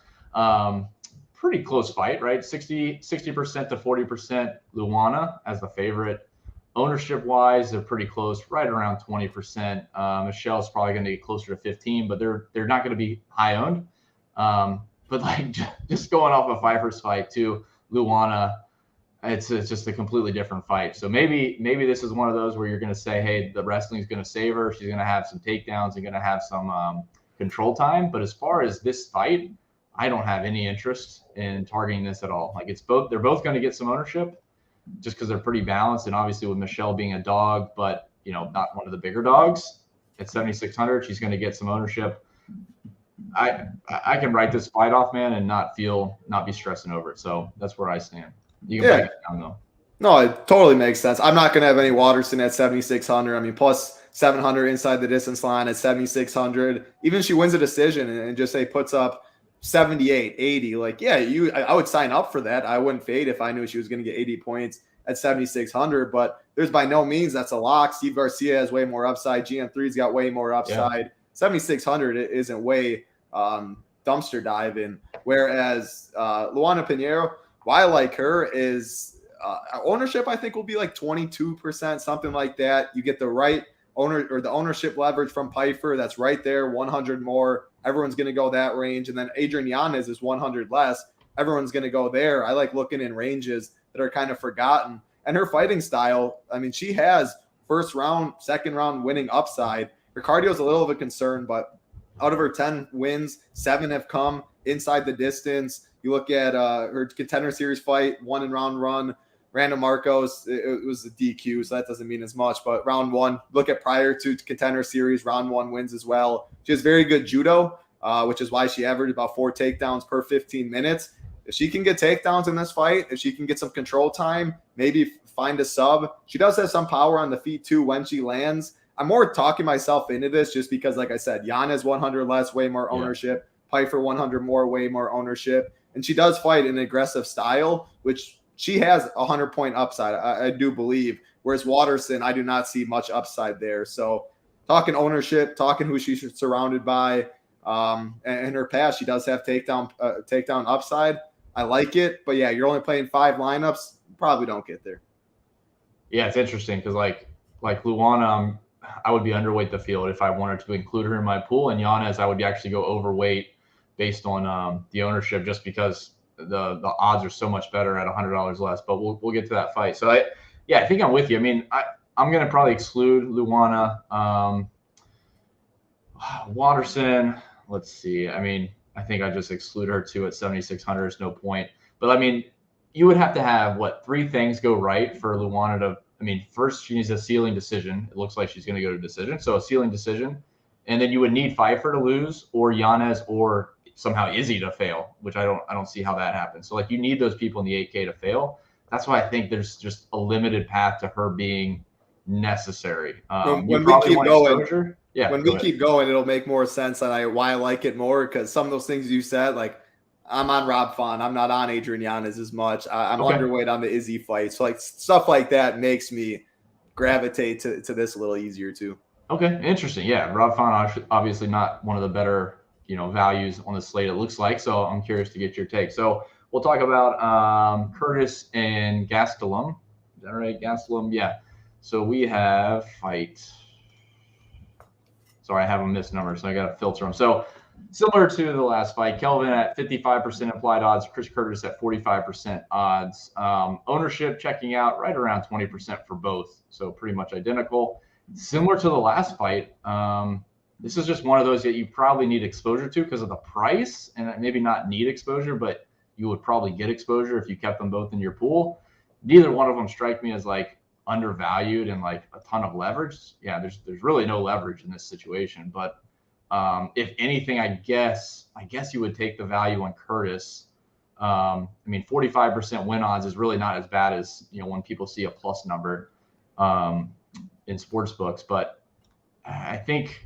Pretty close fight, right? 60% to 40% Luana as the favorite. Ownership wise, they're pretty close, right around 20%. Michelle's probably going to get closer to 15, but they're not going to be high owned. But like just going off of Pfeiffer's fight too, Luana, it's just a completely different fight. So maybe this is one of those where you're going to say, hey, the wrestling's going to save her. She's going to have some takedowns and going to have some control time. But as far as this fight, I don't have any interest in targeting this at all. Like they're both going to get some ownership just because they're pretty balanced. And obviously with Michelle being a dog, but not one of the bigger dogs at 7,600, she's going to get some ownership. I can write this fight off, man, and not be stressing over it. So that's where I stand. You can break it down though. No, it totally makes sense. I'm not going to have any Waterson at 7,600. I mean, plus 700 inside the distance line at 7,600. Even if she wins a decision and just say puts up 78, 80. Like, yeah, I would sign up for that. I wouldn't fade if I knew she was going to get 80 points at 7,600, but there's by no means that's a lock. Steve Garcia has way more upside. GM3's got way more upside. 7,600 isn't way dumpster diving. Whereas Luana Pinheiro, why I like her is ownership, I think, will be like 22%, something like that. You get the right owner or the ownership leverage from Pfeiffer. That's right there, 100 more. Everyone's going to go that range. And then Adrian Yanez is 100 less. Everyone's going to go there. I like looking in ranges that are kind of forgotten. And her fighting style, I mean, she has first round, second round winning upside. Her cardio is a little of a concern, but out of her 10 wins, 7 have come inside the distance. You look at her contender series fight, 1 in round one. Random Marcos, it was a DQ, so that doesn't mean as much. But round 1, look at prior to contender series, round 1 wins as well. She has very good judo, which is why she averaged about 4 takedowns per 15 minutes. If she can get takedowns in this fight, if she can get some control time, maybe find a sub. She does have some power on the feet too when she lands. I'm more talking myself into this just because, like I said, Yanez 100 less, way more ownership. Pfeiffer 100 more, way more ownership. And she does fight in an aggressive style, which she has 100-point upside, I do believe. Whereas Waterson, I do not see much upside there. So talking ownership, talking who she's surrounded by, and in her past, she does have takedown upside. I like it. But, yeah, you're only playing 5 lineups. Probably don't get there. Yeah, it's interesting because, like Luana, I would be underweight the field if I wanted to include her in my pool. And Yanez, I would actually go overweight based on the ownership just because the odds are so much better at $100 less. But we'll get to that fight. So, I think I'm with you. I mean, I'm going to probably exclude Luana. Waterson, let's see. I mean, I think I just exclude her too at 7,600. There's no point. But, I mean, you would have to have, 3 things go right for Luana to – I mean, first she needs a ceiling decision. It looks like she's going to go to decision. So a ceiling decision. And then you would need Pfeiffer to lose or Yanez or somehow Izzy to fail, which I don't see how that happens. So, you need those people in the 8K to fail. That's why I think there's just a limited path to her being necessary. When we keep going, keep going, it'll make more sense on why I like it more because some of those things you said, I'm on Rob Font. I'm not on Adrian Yanez as much. I'm underweight on the Izzy fight. So, stuff like that makes me gravitate to this a little easier too. Okay, interesting. Yeah, Rob Font obviously not one of the better, values on the slate it looks like. So I'm curious to get your take. So we'll talk about Curtis and Gastelum. Is that right? Gastelum, yeah. So we have fight. Sorry, I have them misnumbered, so I got to filter them. So similar to the last fight, Kelvin at 55% implied odds, Chris Curtis at 45% odds. Ownership checking out right around 20% for both, so pretty much identical. Similar to the last fight, this is just one of those that you probably need exposure to because of the price, and maybe not need exposure, but you would probably get exposure if you kept them both in your pool. Neither one of them strike me as undervalued and a ton of leverage. Yeah, there's really no leverage in this situation, but if anything, I guess you would take the value on Curtis. I mean, 45% win odds is really not as bad as when people see a plus number in sports books. But I think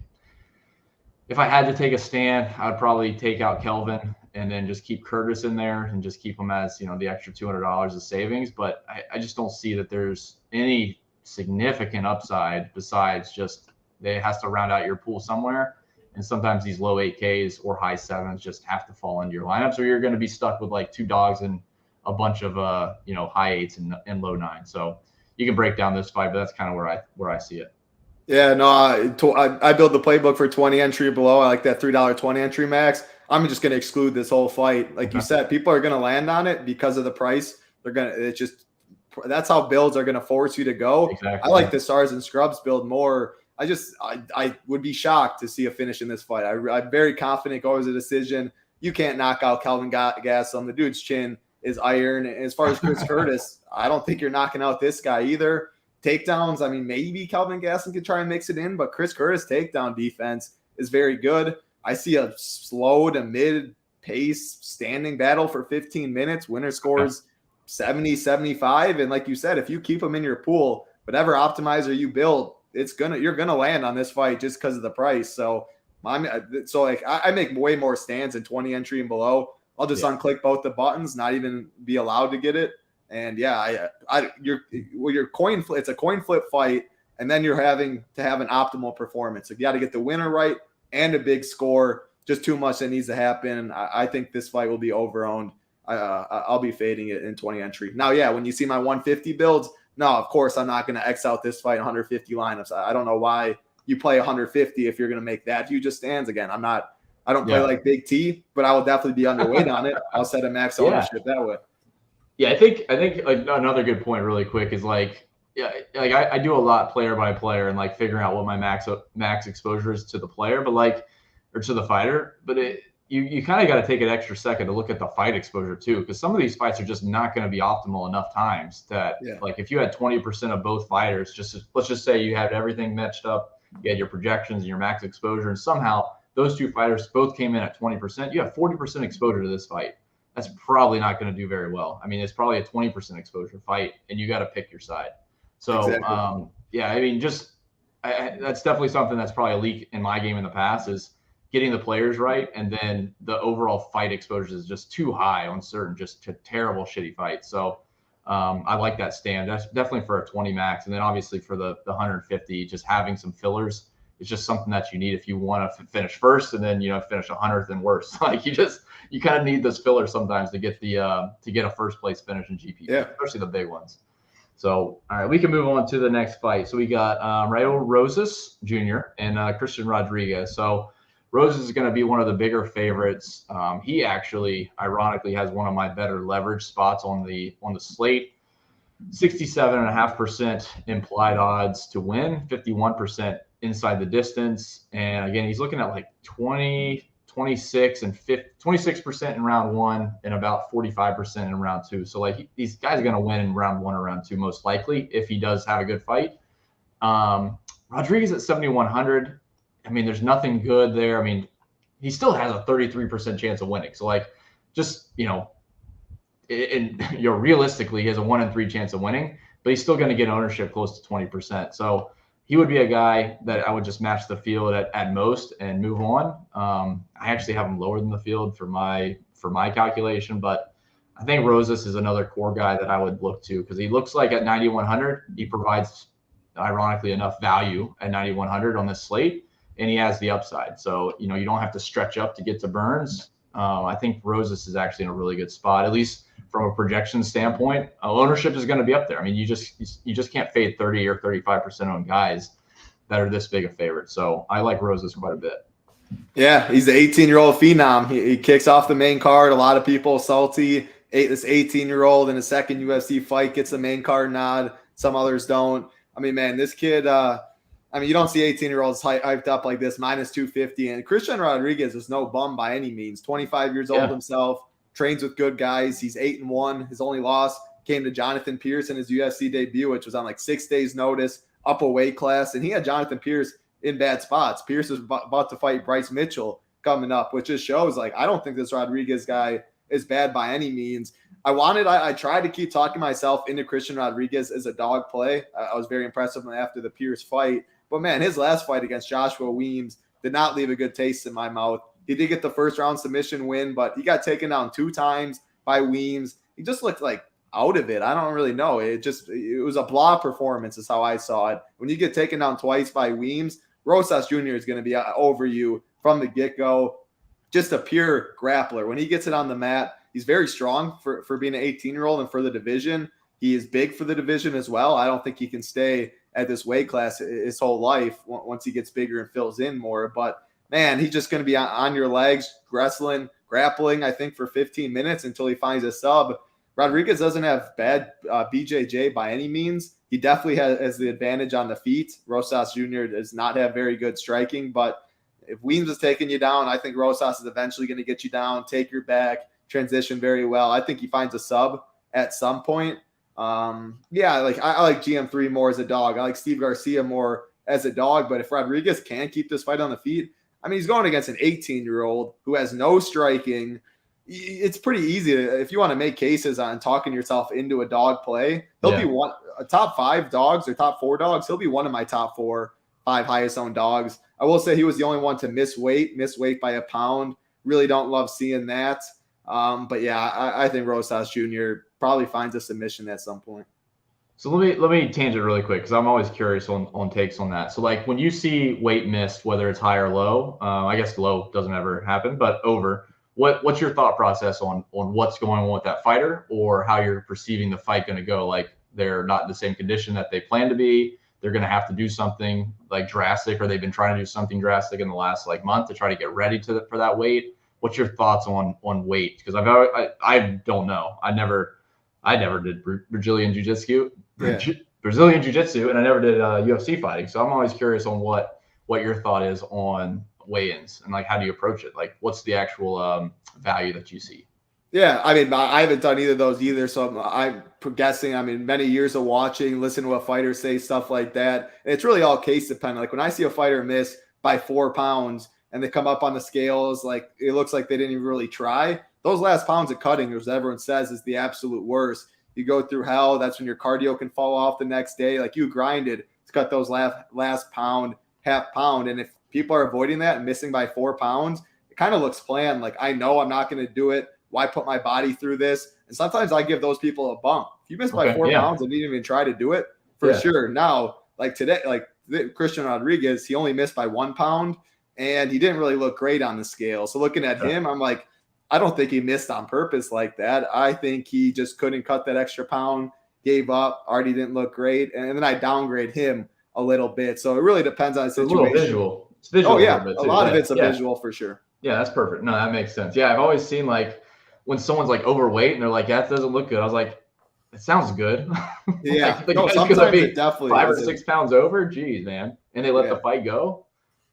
if I had to take a stand, I would probably take out Kelvin and then just keep Curtis in there and just keep him as the extra $200 of savings. But I just don't see that there's any significant upside besides just it has to round out your pool somewhere. And sometimes these low 8Ks or high 7s just have to fall into your lineups, or you're going to be stuck with 2 dogs and a bunch of high 8s and low 9s. So you can break down this fight, but that's kind of where I see it. Yeah, no, I build the playbook for 20 entry below. I like that $3.20 entry max. I'm just going to exclude this whole fight. Like you said, people are going to land on it because of the price. That's how builds are going to force you to go. Exactly. I like the Stars and Scrubs build more. I would be shocked to see a finish in this fight. I'm very confident goes a decision. You can't knock out Calvin Gastelum. The dude's chin is iron. And as far as Chris Curtis, I don't think you're knocking out this guy either. Takedowns, I mean, maybe Calvin Gastelum could try and mix it in, but Chris Curtis' takedown defense is very good. I see a slow to mid-pace standing battle for 15 minutes. Winner scores 70, 75. And like you said, if you keep them in your pool, whatever optimizer you build, you're gonna land on this fight just because of the price. So So like I make way more stands in 20 entry and below. I'll just unclick both the buttons, not even be allowed to get it. And yeah, your coin flip, it's a coin flip fight, and then you're having to have an optimal performance. So you got to get the winner right and a big score. Just too much that needs to happen. I think this fight will be over-owned. I'll be fading it in 20 entry. Now, yeah, when you see my 150 builds, no, of course I'm not going to X out this fight 150 lineups. I don't know why you play 150 if you're going to make that huge of stands. Again, I don't play like Big T, but I will definitely be underweight on it. I'll set a max ownership that way. Yeah, I think like another good point really quick is like, I do a lot player by player and like figuring out what my max exposure is to the player, or to the fighter. But you kind of got to take an extra second to look at the fight exposure too, because some of these fights are just not going to be optimal enough times that like if you had 20% of both fighters, let's just say you had everything matched up, you had your projections and your max exposure, and somehow those two fighters both came in at 20%, you have 40% exposure to this fight. That's probably not going to do very well. I mean, it's probably a 20% exposure fight, and you got to pick your side. So, exactly. I mean, that's definitely something that's probably a leak in my game in the past is getting the players right, and then the overall fight exposure is just too high on certain just terrible, shitty fights. So I like that stand. That's definitely for a 20 max, and then obviously for the 150, just having some fillers. It's just something that you need if you want to finish first and then, finish 100th and worse. Like you kind of need those fillers sometimes to get a first place finish in GP, especially the big ones. So, all right, we can move on to the next fight. So we got Raul Rosas Jr. and Christian Rodriguez. So Rosas is going to be one of the bigger favorites. He actually, ironically, has one of my better leverage spots on the slate. 67.5% implied odds to win, 51% inside the distance. And again, he's looking at like 26% in round one and about 45% in round two. So like these guys are going to win in round one or round two, most likely, if he does have a good fight. Rodriguez at 7,100. I mean, there's nothing good there. I mean, he still has a 33% chance of winning. So like, just, realistically, he has a 1 in 3 chance of winning, but he's still going to get ownership close to 20%. So he would be a guy that I would just match the field at most and move on. I actually have him lower than the field for my calculation, but I think Rosas is another core guy that I would look to because he looks like at 9,100, he provides, ironically enough, value at 9,100 on this slate, and he has the upside. So, you don't have to stretch up to get to Burns. I think Rosas is actually in a really good spot, at least from a projection standpoint. Ownership is going to be up there. I mean, you just can't fade 30 or 35% on guys that are this big a favorite. So I like Rosas quite a bit. Yeah, he's the 18-year-old phenom. He kicks off the main card. A lot of people salty. This 18-year-old in a second UFC fight gets the main card nod. Some others don't. I mean, man, this kid. You don't see 18-year-olds hyped up like this, minus 250. And Christian Rodriguez is no bum by any means. 25 years old himself, trains with good guys. He's 8-1. His only loss came to Jonathan Pierce in his UFC debut, which was on like 6 days' notice, up a weight class. And he had Jonathan Pierce in bad spots. Pierce is about to fight Bryce Mitchell coming up, which just shows, like, I don't think this Rodriguez guy is bad by any means. I tried to keep talking myself into Christian Rodriguez as a dog play. I was very impressed with him after the Pierce fight. But, man, his last fight against Joshua Weems did not leave a good taste in my mouth. He did get the first-round submission win, but he got taken down 2 times by Weems. He just looked like out of it. I don't really know. It was a blah performance is how I saw it. When you get taken down twice by Weems, Rosas Jr. is going to be over you from the get-go. Just a pure grappler. When he gets it on the mat, he's very strong for being an 18-year-old and for the division. He is big for the division as well. I don't think he can stay at this weight class his whole life once he gets bigger and fills in more. But, man, he's just going to be on your legs, grappling, I think, for 15 minutes until he finds a sub. Rodriguez doesn't have bad BJJ by any means. He definitely has the advantage on the feet. Rosas Jr. does not have very good striking, but if Weems is taking you down, I think Rosas is eventually going to get you down, take your back, transition very well. I think he finds a sub at some point. I like GM3 more as a dog. I like Steve Garcia more as a dog, but if Rodriguez can keep this fight on the feet, I mean, he's going against an 18-year-old who has no striking. It's pretty easy if you want to make cases on talking yourself into a dog play. He'll be a top 5 dogs or top 4 dogs. He'll be one of my top 4, 5 highest owned dogs I will say he was the only one to miss weight by a pound. Really don't love seeing that. But yeah, I think Rosas Jr. probably finds a submission at some point. So let me tangent really quick because I'm always curious on takes on that. So like when you see weight missed, whether it's high or low, I guess low doesn't ever happen, but over. What's your thought process on what's going on with that fighter or how you're perceiving the fight going to go? Like they're not in the same condition that they plan to be. They're going to have to do something like drastic, or they've been trying to do something drastic in the last like month to try to get ready for that weight. What's your thoughts on weight? Because I don't know. I never did Brazilian jiu-jitsu, Brazilian jiu-jitsu, and I never did UFC fighting. So I'm always curious on what your thought is on weigh-ins and like how do you approach it? Like what's the actual value that you see? Yeah, I mean, I haven't done either of those either, so I'm guessing. I mean, many years of watching, listen to a fighter say stuff like that. It's really all case dependent. Like when I see a fighter miss by 4 pounds and they come up on the scales, like it looks like they didn't even really try. Those last pounds of cutting, as everyone says, is the absolute worst. You go through hell. That's when your cardio can fall off the next day. Like you grinded to cut those last pound, half pound, and if people are avoiding that and missing by 4 pounds, it kind of looks planned. Like I know I'm not going to do it. Why put my body through this? And sometimes I give those people a bump. If you miss by 4 pounds and didn't even try to do it, for sure. Now, like today, like Christian Rodriguez, he only missed by 1 pound and he didn't really look great on the scale. So looking at him, I'm like, I don't think he missed on purpose like that. I think he just couldn't cut that extra pound, gave up, already didn't look great. And then I downgrade him a little bit. So it really depends on the situation. A little visual. It's visual. Oh, yeah. A lot of it's a visual for sure. Yeah, that's perfect. No, that makes sense. Yeah, I've always seen like when someone's like overweight and they're like, that doesn't look good. I was like, it sounds good. Yeah. like, no, sometimes it definitely 5 or 6 pounds over. Geez, man. And they let the fight go.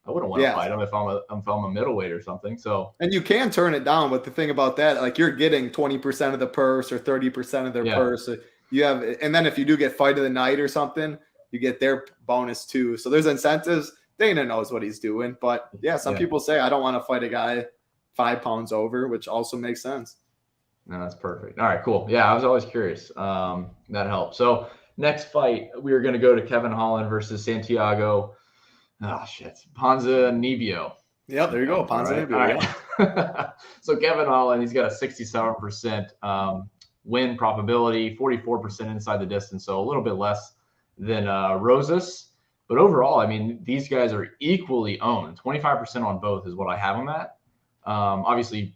I wouldn't want to fight him if I'm a middleweight or something. So, and you can turn it down, but the thing about that, like you're getting 20% of the purse or 30% of their purse. You have, and then if you do get fight of the night or something, you get their bonus too. So there's incentives. Dana knows what he's doing, but some people say I don't want to fight a guy 5 pounds over, which also makes sense. No, that's perfect. All right, cool. Yeah, I was always curious. That helped. So next fight, we are going to go to Kevin Holland versus Santiago. Oh shit, Ponzinibbio. Yep, there you go, Ponzinibbio. All right. So Kevin Holland, he's got a 67% win probability, 44% inside the distance, so a little bit less than Rosas. But overall, I mean, these guys are equally owned. 25% on both is what I have on that. Obviously,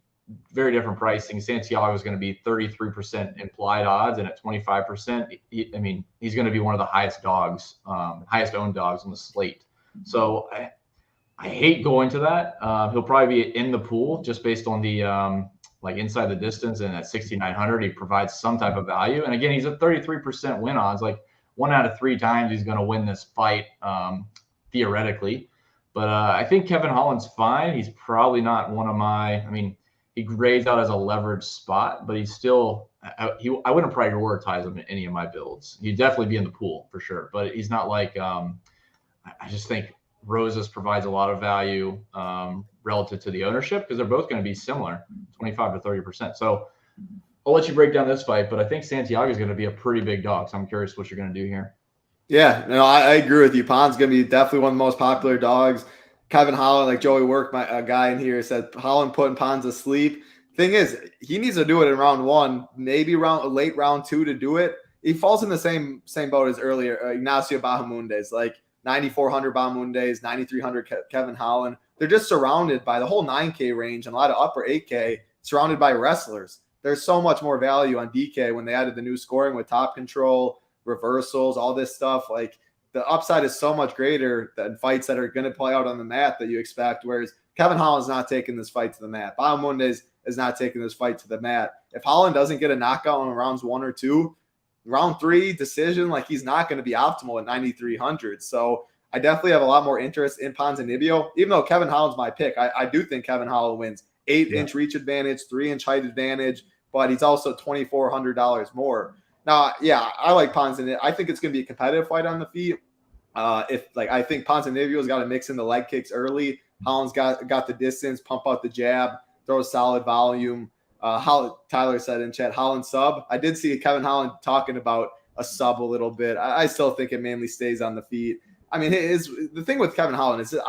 very different pricing. Santiago is going to be 33% implied odds, and at 25%, he's going to be one of the highest owned dogs on the slate. So I hate going to that. He'll probably be in the pool just based on the like inside the distance, and at 6,900, he provides some type of value. And again, he's at 33% win odds. Like 1 out of 3 times he's going to win this fight theoretically. But I think Kevin Holland's fine. He's probably not one of my. I mean, he grades out as a leveraged spot, but he's still. I wouldn't prioritize him in any of my builds. He'd definitely be in the pool for sure, but he's not like. I just think Rosas provides a lot of value relative to the ownership because they're both going to be similar, 25 to 30%. So I'll let you break down this fight, but I think Santiago is going to be a pretty big dog. So I'm curious what you're going to do here. Yeah, no, I agree with you. Pon's going to be definitely one of the most popular dogs. Kevin Holland, like Joey Work, a guy in here, said Holland putting Pon's asleep. Thing is, he needs to do it in round 1, maybe late round 2 to do it. He falls in the same boat as earlier, Ignacio Bahamondes, like 9,400 Bahamondes, 9,300 Kevin Holland. They're just surrounded by the whole 9K range and a lot of upper 8K, surrounded by wrestlers. There's so much more value on DK when they added the new scoring with top control, reversals, all this stuff. Like the upside is so much greater than fights that are going to play out on the mat that you expect. Whereas Kevin Holland's not taking this fight to the mat. Bahamondes is not taking this fight to the mat. If Holland doesn't get a knockout in rounds 1 or 2, round 3 decision, like he's not going to be optimal at 9,300. So I definitely have a lot more interest in Ponzinibbio, even though Kevin Holland's my pick. I do think Kevin Holland wins. 8-inch reach advantage, 3-inch height advantage, but he's also $2,400 more. Now, yeah, I like Ponzinibbio. I think it's going to be a competitive fight on the feet. I think Ponzinibbio's got to mix in the leg kicks early. Holland's got the distance, pump out the jab, throw a solid volume. Tyler said in chat, Holland sub. I did see Kevin Holland talking about a sub a little bit. I still think it mainly stays on the feet. I mean, the thing with Kevin Holland is his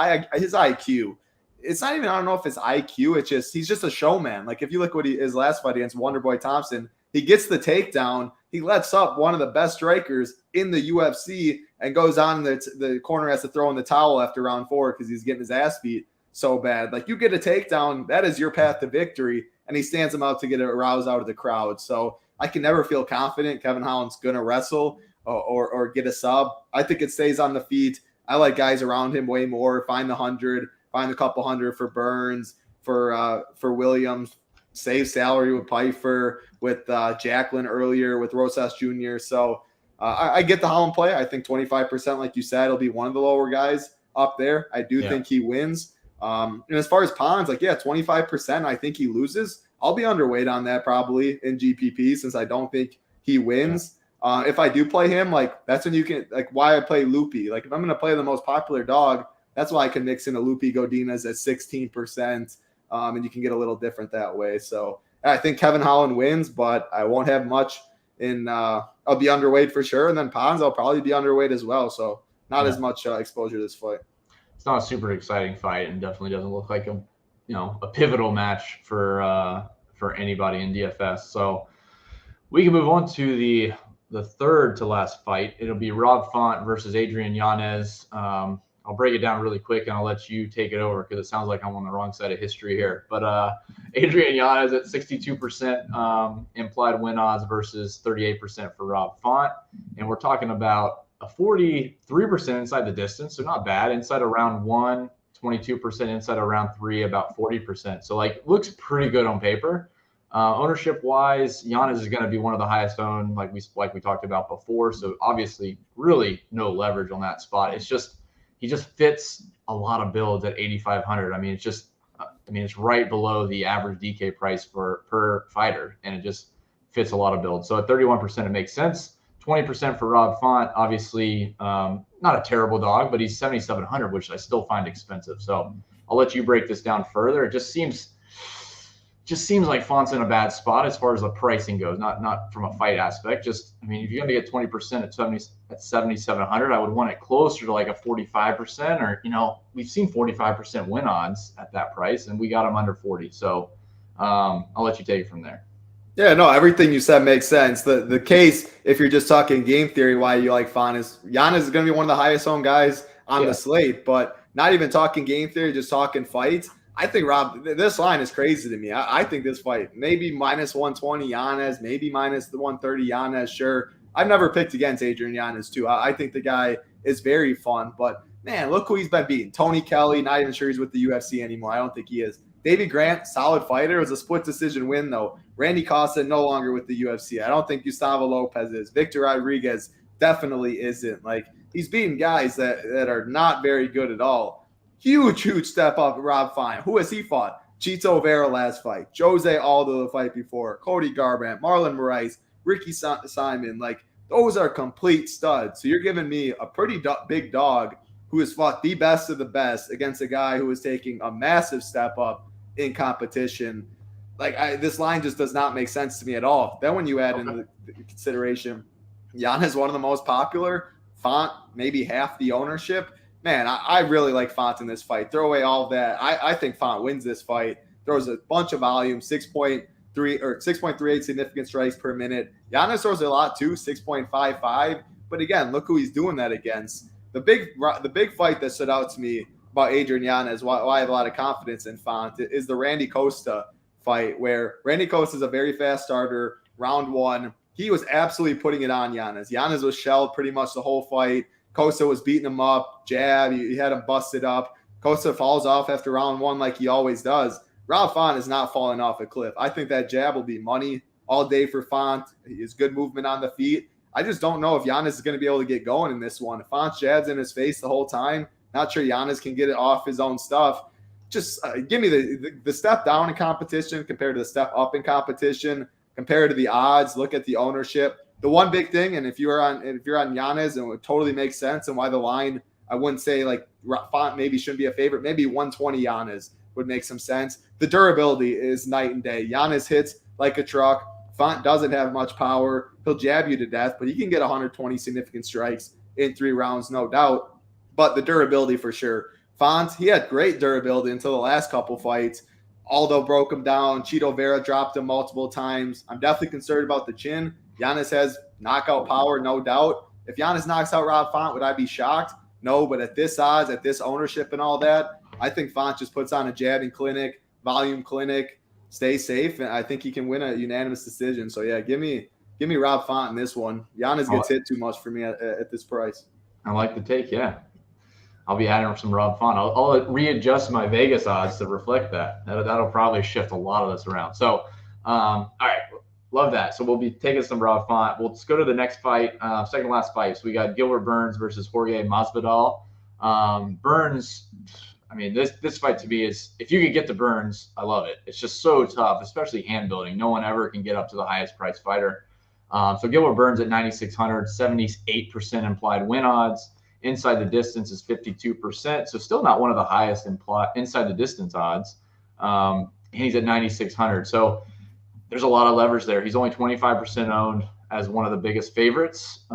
IQ. It's not even, I don't know if it's IQ. It's just, he's just a showman. Like if you look what his last fight against Wonderboy Thompson, he gets the takedown. He lets up one of the best strikers in the UFC and goes on. The corner has to throw in the towel after round 4 because he's getting his ass beat so bad. Like you get a takedown, that is your path to victory. And he stands him out to get a rouse out of the crowd. So I can never feel confident Kevin Holland's going to wrestle or get a sub. I think it stays on the feet. I like guys around him way more. Find the 100, find a couple hundred for Burns, for Williams, save salary with Pfeiffer, with Jaqueline earlier, with Rosas Jr. So I get the Holland play. I think 25%, like you said, will be one of the lower guys up there. I do think he wins. And as far as Ponz, 25%, I think he loses. I'll be underweight on that probably in GPP since I don't think he wins. If I do play him, that's when you can, why I play Loopy. If I'm going to play the most popular dog, that's why I can mix in a Loopy Godinez at 16%. And you can get a little different that way. So I think Kevin Holland wins, but I won't have much I'll be underweight for sure. And then Ponz, I'll probably be underweight as well. So not as much exposure to this fight. It's not a super exciting fight and definitely doesn't look like a pivotal match for anybody in DFS. So we can move on to the third to last fight. It'll be Rob Font versus Adrian Yanez. I'll break it down really quick and I'll let you take it over because it sounds like I'm on the wrong side of history here. But Adrian Yanez at 62% implied win odds versus 38% for Rob Font. And we're talking about a 43% inside the distance, so not bad. Inside of round 1, 22%. Inside of round 3, about 40%. So looks pretty good on paper. Ownership wise, Yanez is going to be one of the highest owned, like we talked about before. So obviously, really no leverage on that spot. It's just he just fits a lot of builds at 8,500. It's right below the average DK price per fighter, and it just fits a lot of builds. So at 31%, it makes sense. 20% for Rob Font, obviously not a terrible dog, but he's 7,700, which I still find expensive. So I'll let you break this down further. It just seems like Font's in a bad spot as far as the pricing goes, not from a fight aspect. If you're going to get 20% at 7,700, I would want it closer to a 45%, or we've seen 45% win odds at that price, and we got them under 40. So I'll let you take it from there. Yeah, no, everything you said makes sense. The case, if you're just talking game theory, why you like Font is Yanez is going to be one of the highest owned guys on the slate, but not even talking game theory, just talking fights. I think, Rob, this line is crazy to me. I think this fight, maybe minus 120 Yanez, maybe minus the 130 Yanez, sure. I've never picked against Adrian Yanez, too. I think the guy is very fun, but, man, look who he's been beating. Tony Kelly, not even sure he's with the UFC anymore. I don't think he is. David Grant, solid fighter. It was a split decision win, though. Randy Costa, no longer with the UFC. I don't think Gustavo Lopez is. Victor Rodriguez definitely isn't. He's beating guys that are not very good at all. Huge step up, Rob Font. Who has he fought? Chito Vera last fight. Jose Aldo the fight before. Cody Garbrandt, Marlon Moraes, Ricky Simon. Those are complete studs. So you're giving me a pretty big dog who has fought the best of the best against a guy who is taking a massive step up in competition. This line just does not make sense to me at all. Then when you add in the consideration, Yanez is one of the most popular. Font, maybe half the ownership. Man, I really like Font in this fight. Throw away all of that. I think Font wins this fight. Throws a bunch of volume, 6.3 or 6.38 significant strikes per minute. Yanez throws a lot too, 6.55. But again, look who he's doing that against. The big fight that stood out to me about Adrian Yanez, why I have a lot of confidence in Font, is the Randy Costa fight, where Randy Costa is a very fast starter. Round 1, he was absolutely putting it on Yanez. Yanez was shelled pretty much the whole fight. Costa was beating him up, jab. He had him busted up. Costa falls off after round 1 like he always does. Rob Font is not falling off a cliff. I think that jab will be money all day for Font. He has good movement on the feet. I just don't know if Yanez is going to be able to get going in this one. If Font jabs in his face the whole time, not sure Yanez can get it off his own stuff. Just give me the step down in competition compared to the step up in competition, compared to the odds. Look at the ownership. The one big thing, and if you're on Yanez, and it would totally make sense, and why the line, I wouldn't say Font maybe shouldn't be a favorite. Maybe 120 Yanez would make some sense. The durability is night and day. Yanez hits like a truck. Font doesn't have much power. He'll jab you to death, but he can get 120 significant strikes in 3 rounds, no doubt. but the durability for sure. Font, he had great durability until the last couple fights. Aldo broke him down. Chito Vera dropped him multiple times. I'm definitely concerned about the chin. Yanez has knockout power, no doubt. If Yanez knocks out Rob Font, would I be shocked? No, but at this odds, at this ownership and all that, I think Font just puts on a jabbing clinic, volume clinic, stay safe, and I think he can win a unanimous decision. So, yeah, give me Rob Font in this one. Yanez gets hit too much for me at this price. I like the take, yeah. I'll be adding some Rob Font. I'll readjust my Vegas odds to reflect that. That'll probably shift a lot of this around. So, all right, love that. So we'll be taking some Rob Font. We'll just go to the next fight, second to last fight. So we got Gilbert Burns versus Jorge Masvidal. Burns, I mean, this fight to me is, if you could get to Burns, I love it. It's just so tough, especially hand building. No one ever can get up to the highest priced fighter. So Gilbert Burns at 9,600, 78% implied win odds. Inside the distance is 52%, so still not one of the highest inside the distance odds. And he's at 9,600, so there's a lot of leverage there. He's only 25% owned as one of the biggest favorites.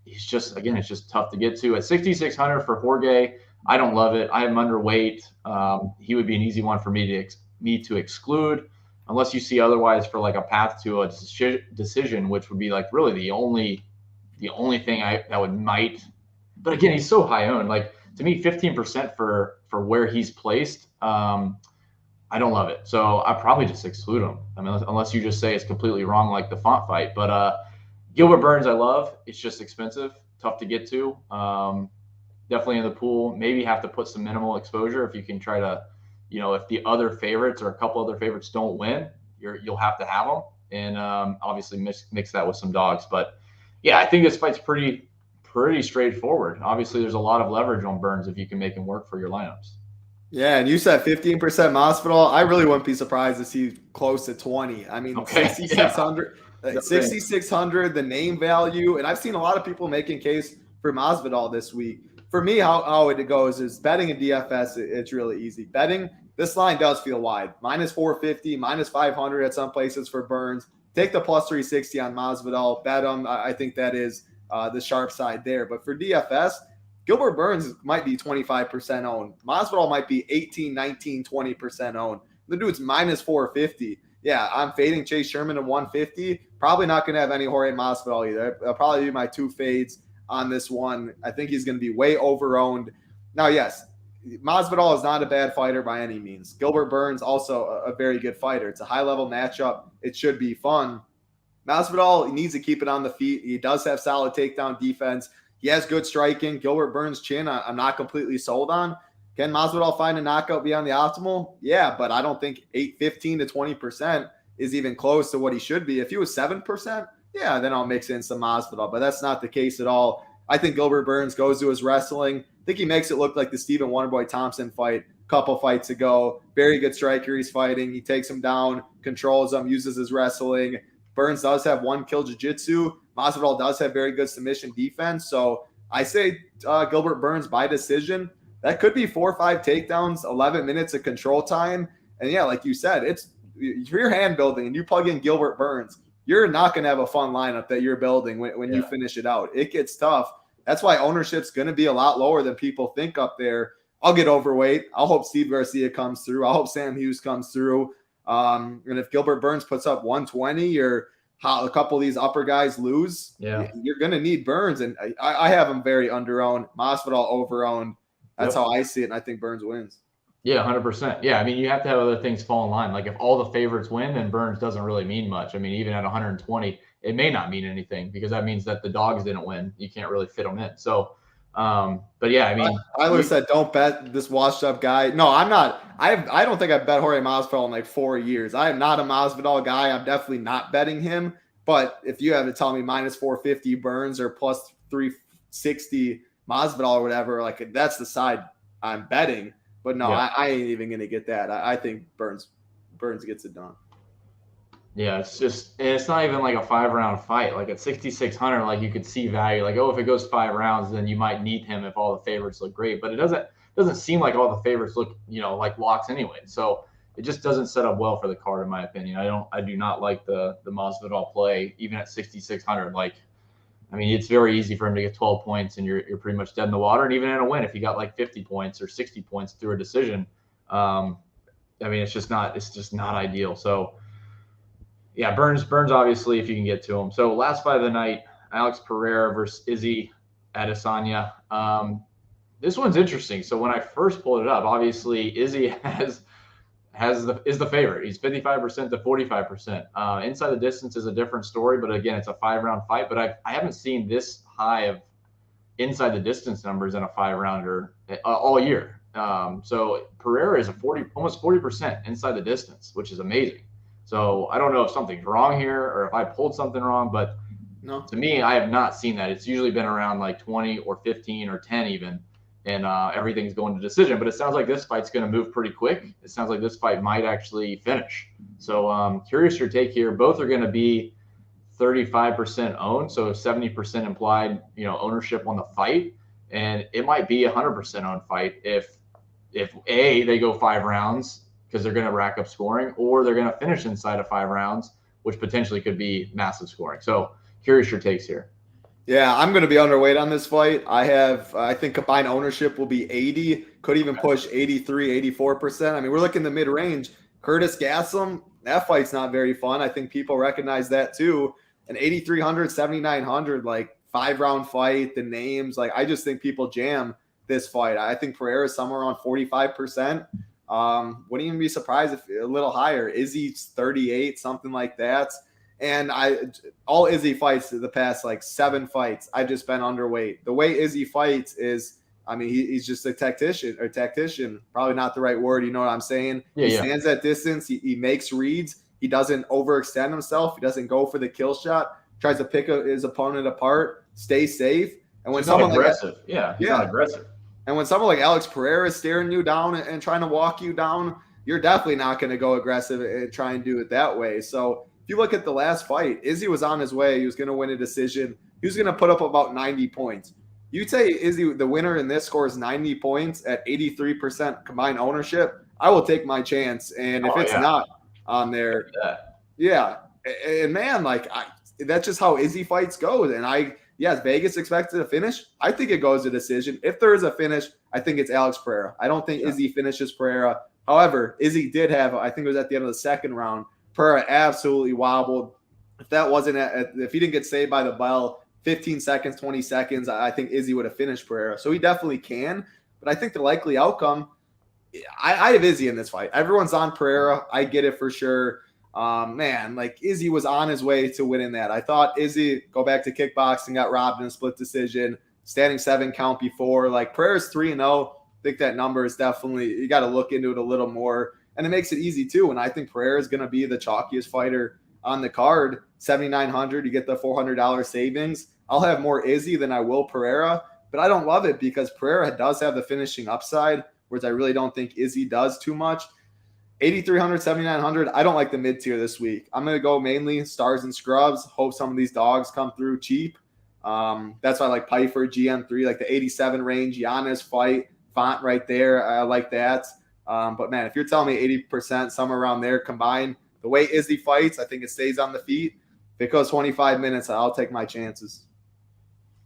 He's just, again, it's just tough to get to. At 6,600 for Jorge, I don't love it. I am underweight. He would be an easy one for me to exclude, unless you see otherwise for like a path to a decision, which would be like really the only thing that would might. But again, he's so high owned. Like, to me, 15% for where he's placed, I don't love it. So I probably just exclude him. I mean, unless you just say it's completely wrong, like the Font fight. But Gilbert Burns, I love. It's just expensive, tough to get to. Definitely in the pool. Maybe have to put some minimal exposure if you can try to, if the other favorites or a couple other favorites don't win, you'll have to have them. And obviously mix that with some dogs. But yeah, I think this fight's pretty straightforward. Obviously, there's a lot of leverage on Burns if you can make him work for your lineups. Yeah, and you said 15% Masvidal. I really wouldn't be surprised to see close to 20. I mean, 6,600, 6,600, the name value. And I've seen a lot of people making case for Masvidal this week. For me, how it goes is betting in DFS, it's really easy. Betting, this line does feel wide. Minus 450, minus 500 at some places for Burns. Take the plus 360 on Masvidal. Bet him. I think that is the sharp side there. But for DFS, Gilbert Burns might be 25% owned. Masvidal might be 18, 19, 20% owned. The dude's minus 450. Yeah, I'm fading Chase Sherman at 150. Probably not going to have any Jorge Masvidal either. I'll probably do my two fades on this one. I think he's going to be way over-owned. Now, yes, Masvidal is not a bad fighter by any means. Gilbert Burns, also a very good fighter. It's a high-level matchup. It should be fun. Masvidal, he needs to keep it on the feet. He does have solid takedown defense. He has good striking. Gilbert Burns' chin, I'm not completely sold on. Can Masvidal find a knockout beyond the optimal? Yeah, but I don't think 15 to 20% is even close to what he should be. If he was 7%, yeah, then I'll mix in some Masvidal, but that's not the case at all. I think Gilbert Burns goes to his wrestling. I think he makes it look like the Stephen Wonderboy Thompson fight a couple fights ago. Very good striker he's fighting. He takes him down, controls him, uses his wrestling. Burns does have one kill jiu-jitsu. Masvidal does have very good submission defense. So I say Gilbert Burns by decision. That could be 4 or 5 takedowns, 11 minutes of control time. And yeah, like you said, if you're hand building and you plug in Gilbert Burns, you're not going to have a fun lineup that you're building when you finish it out. It gets tough. That's why ownership's going to be a lot lower than people think up there. I'll get overweight. I'll hope Steve Garcia comes through. I'll hope Sam Hughes comes through. And if Gilbert Burns puts up 120 or how a couple of these upper guys lose, you're going to need Burns. And I have him very under-owned. Masvidal over-owned. That's how I see it, and I think Burns wins. Yeah, 100%. Yeah, I mean, you have to have other things fall in line. Like, if all the favorites win, then Burns doesn't really mean much. I mean, even at 120, it may not mean anything because that means that the dogs didn't win. You can't really fit them in. So, but yeah, I mean, Tyler said, don't bet this washed up guy. No, I'm not. I don't think I've bet Jorge Masvidal in like 4 years. I am not a Masvidal guy. I'm definitely not betting him. But if you have to tell me minus 450 Burns or plus 360 Masvidal or whatever, like that's the side I'm betting. But no, I ain't even going to get that. I think Burns gets it done. Yeah, it's not even like a 5-round fight. Like at 6,600, like you could see value. Like, oh, if it goes 5 rounds, then you might need him if all the favorites look great. But it doesn't seem like all the favorites look, like locks anyway. So it just doesn't set up well for the card, in my opinion. I do not like the Masvidal play even at 6,600. Like, I mean, it's very easy for him to get 12 points and you're pretty much dead in the water. And even in a win, if he got like 50 points or 60 points through a decision, I mean, it's just not ideal. So yeah, Burns obviously if you can get to him. So last fight of the night, Alex Pereira versus Izzy Adesanya. This one's interesting. So when I first pulled it up, obviously Izzy is the favorite. He's 55% to 45%. Inside the distance is a different story, but again, it's a 5-round fight. But I haven't seen this high of inside the distance numbers in a 5-rounder all year. So Pereira is almost 40% inside the distance, which is amazing. So I don't know if something's wrong here or if I pulled something wrong, but No. to me, I have not seen that. It's usually been around like 20 or 15 or 10 even, and everything's going to decision. But it sounds like this fight's going to move pretty quick. It sounds like this fight might actually finish. So curious your take here. Both are going to be 35% owned, so 70% implied, ownership on the fight, and it might be 100% owned fight if A, they go 5 rounds because they're going to rack up scoring, or they're going to finish inside of 5 rounds, which potentially could be massive scoring. So curious your takes here. Yeah, I'm going to be underweight on this fight. I think combined ownership will be 80, could even push 83, 84%. I mean, we're looking the mid-range. Curtis Gastelum, that fight's not very fun. I think people recognize that too. An 8,300, 7,900, like 5-round fight, the names. Like, I just think people jam this fight. I think Pereira is somewhere around 45%. Wouldn't even be surprised if a little higher. Izzy's 38, something like that. And all Izzy fights the past like 7 fights, I've just been underweight. The way Izzy fights is, I mean, he's just a tactician, probably not the right word. You know what I'm saying? He stands at distance. He makes reads. He doesn't overextend himself. He doesn't go for the kill shot. Tries to pick his opponent apart, stay safe. And when someone aggressive, he's not aggressive. And when someone like Alex Pereira is staring you down and trying to walk you down, you're definitely not going to go aggressive and try and do it that way. So if you look at the last fight, Izzy was on his way. He was going to win a decision. He was going to put up about 90 points. You say Izzy, the winner in this scores 90 points at 83% combined ownership, I will take my chance. And if it's not on there, and man, that's just how Izzy fights go. And Vegas expected a finish. I think it goes to decision. If there is a finish, I think it's Alex Pereira. I don't think Izzy finishes Pereira. However, Izzy did have, I think it was at the end of the second round, Pereira absolutely wobbled. If that wasn't if he didn't get saved by the bell, 15 seconds, 20 seconds, I think Izzy would have finished Pereira. So he definitely can. But I think the likely outcome, I have Izzy in this fight. Everyone's on Pereira. I get it for sure. Izzy was on his way to winning that. I thought Izzy, go back to kickboxing, got robbed in a split decision, standing 7 count before. Like, Pereira's 3-0. I think that number is definitely, you got to look into it a little more. And it makes it easy too. And I think Pereira is going to be the chalkiest fighter on the card. 7,900, you get the $400 savings. I'll have more Izzy than I will Pereira, but I don't love it because Pereira does have the finishing upside, whereas I really don't think Izzy does too much. 8,300, 7,900. I don't like the mid tier this week. I'm going to go mainly stars and scrubs. Hope some of these dogs come through cheap. That's why I like Pfeiffer, GM3, like the 87 range, Yanez fight, font right there. I like that. But man, if you're telling me 80%, somewhere around there combined, the way Izzy fights, I think it stays on the feet. If it goes 25 minutes, I'll take my chances.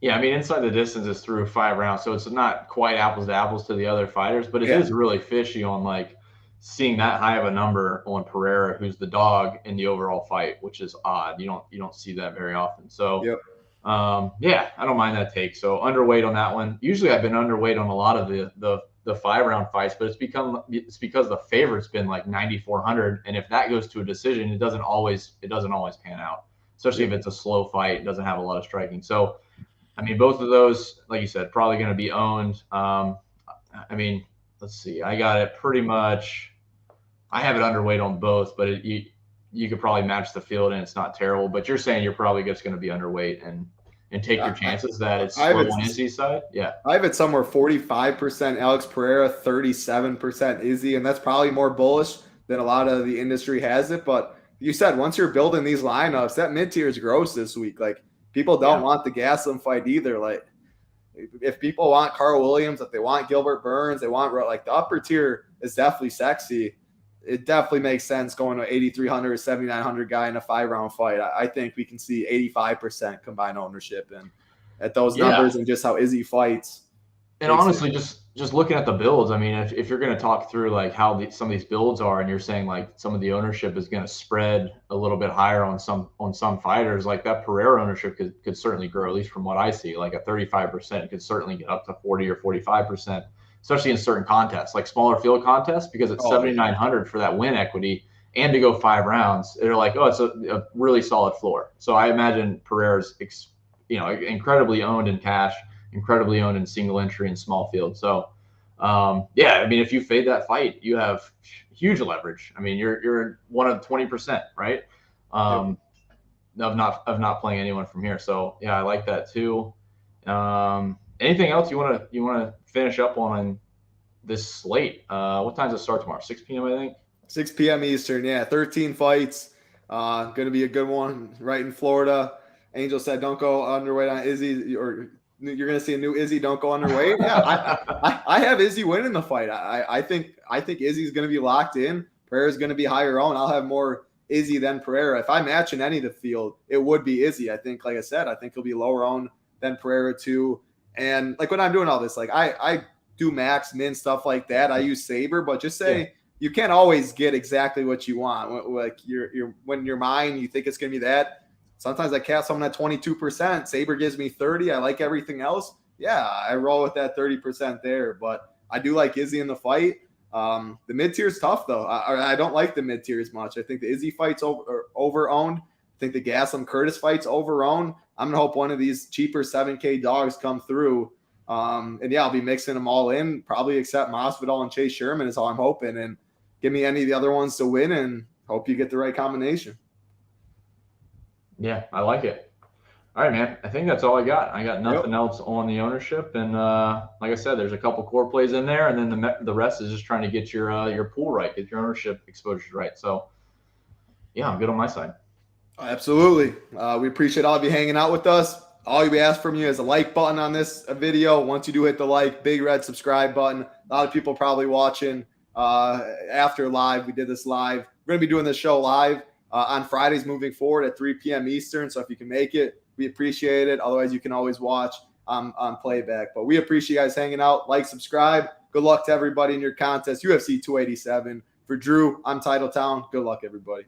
Yeah, I mean, inside the distance is through 5 rounds, so it's not quite apples to apples to the other fighters, but it is really fishy on like seeing that high of a number on Pereira, who's the dog in the overall fight, which is odd. You don't see that very often. So, I don't mind that take. So underweight on that one. Usually I've been underweight on a lot of the 5-round fights, but it's because the favorite's been like 9,400, and if that goes to a decision, it doesn't always pan out, especially if it's a slow fight. It doesn't have a lot of striking. So, I mean, both of those, like you said, probably going to be owned. I mean, let's see. I got it pretty much. I have it underweight on both, but you could probably match the field, and it's not terrible. But you're saying you're probably just going to be underweight and take your chances that it's slow on Izzy's side. Yeah, I have it somewhere 45% Alex Pereira, 37% Izzy, and that's probably more bullish than a lot of the industry has it. But you said once you're building these lineups, that mid tier is gross this week. Like, people don't want the Gastelum fight either. Like, if people want Carl Williams, if they want Gilbert Burns, they want like the upper tier is definitely sexy. it definitely makes sense going to 8,300 or 7,900 guy in a 5-round fight. I think we can see 85% combined ownership, and at those numbers and just how Izzy fights. And honestly, just looking at the builds, I mean, if you're going to talk through like how some of these builds are, and you're saying like some of the ownership is going to spread a little bit higher on some fighters, like that Pereira ownership could certainly grow, at least from what I see. Like at 35% could certainly get up to 40 or 45%, especially in certain contests, like smaller field contests, because it's 7,900 for that win equity, and to go 5 rounds, they're like, oh, it's a really solid floor. So I imagine Pereira's incredibly owned in cash, incredibly owned in single entry and small field. So, yeah, I mean, if you fade that fight, you have huge leverage. I mean, you're one of 20%, right? Of not playing anyone from here. So, yeah, I like that too. Anything else you want to finish up on this slate? What time does it start tomorrow? 6 p.m. I think. 6 p.m. Eastern. Yeah, 13 fights. Going to be a good one right in Florida. Angel said, "Don't go underweight on Izzy, or you're going to see a new Izzy. Don't go underweight." Yeah, I have Izzy winning the fight. I think Izzy's going to be locked in. Pereira's going to be higher owned. I'll have more Izzy than Pereira. If I match in any of the field, it would be Izzy. I think, like I said, I think he'll be lower owned than Pereira too. And like when I'm doing all this, like I do max, min, stuff like that. I use Saber, but just say you can't always get exactly what you want. Like when your mind, you think it's going to be that. Sometimes I cast someone at 22%. Saber gives me 30. I like everything else. Yeah, I roll with that 30% there. But I do like Izzy in the fight. The mid-tier is tough, though. I don't like the mid-tier as much. I think the Izzy fight's over-owned. I think the Gastelum Curtis fight's over-owned. I'm going to hope one of these cheaper 7K dogs come through. And, yeah, I'll be mixing them all in, probably except Masvidal and Chase Sherman is all I'm hoping. And give me any of the other ones to win, and hope you get the right combination. Yeah, I like it. All right, man. I think that's all I got. I got nothing else on the ownership, and like I said, there's a couple core plays in there, and then the rest is just trying to get your pool right, get your ownership exposures right. So, yeah, I'm good on my side. Absolutely. We appreciate all of you hanging out with us. All we ask from you is a like button on this video. Once you do hit the like, big red subscribe button. A lot of people probably watching after live. We did this live. We're going to be doing this show live on Fridays moving forward at 3 p.m. Eastern. So if you can make it, we appreciate it. Otherwise, you can always watch on playback. But we appreciate you guys hanging out. Like, subscribe. Good luck to everybody in your contest. UFC 287. For Drew, I'm Titletown. Good luck, everybody.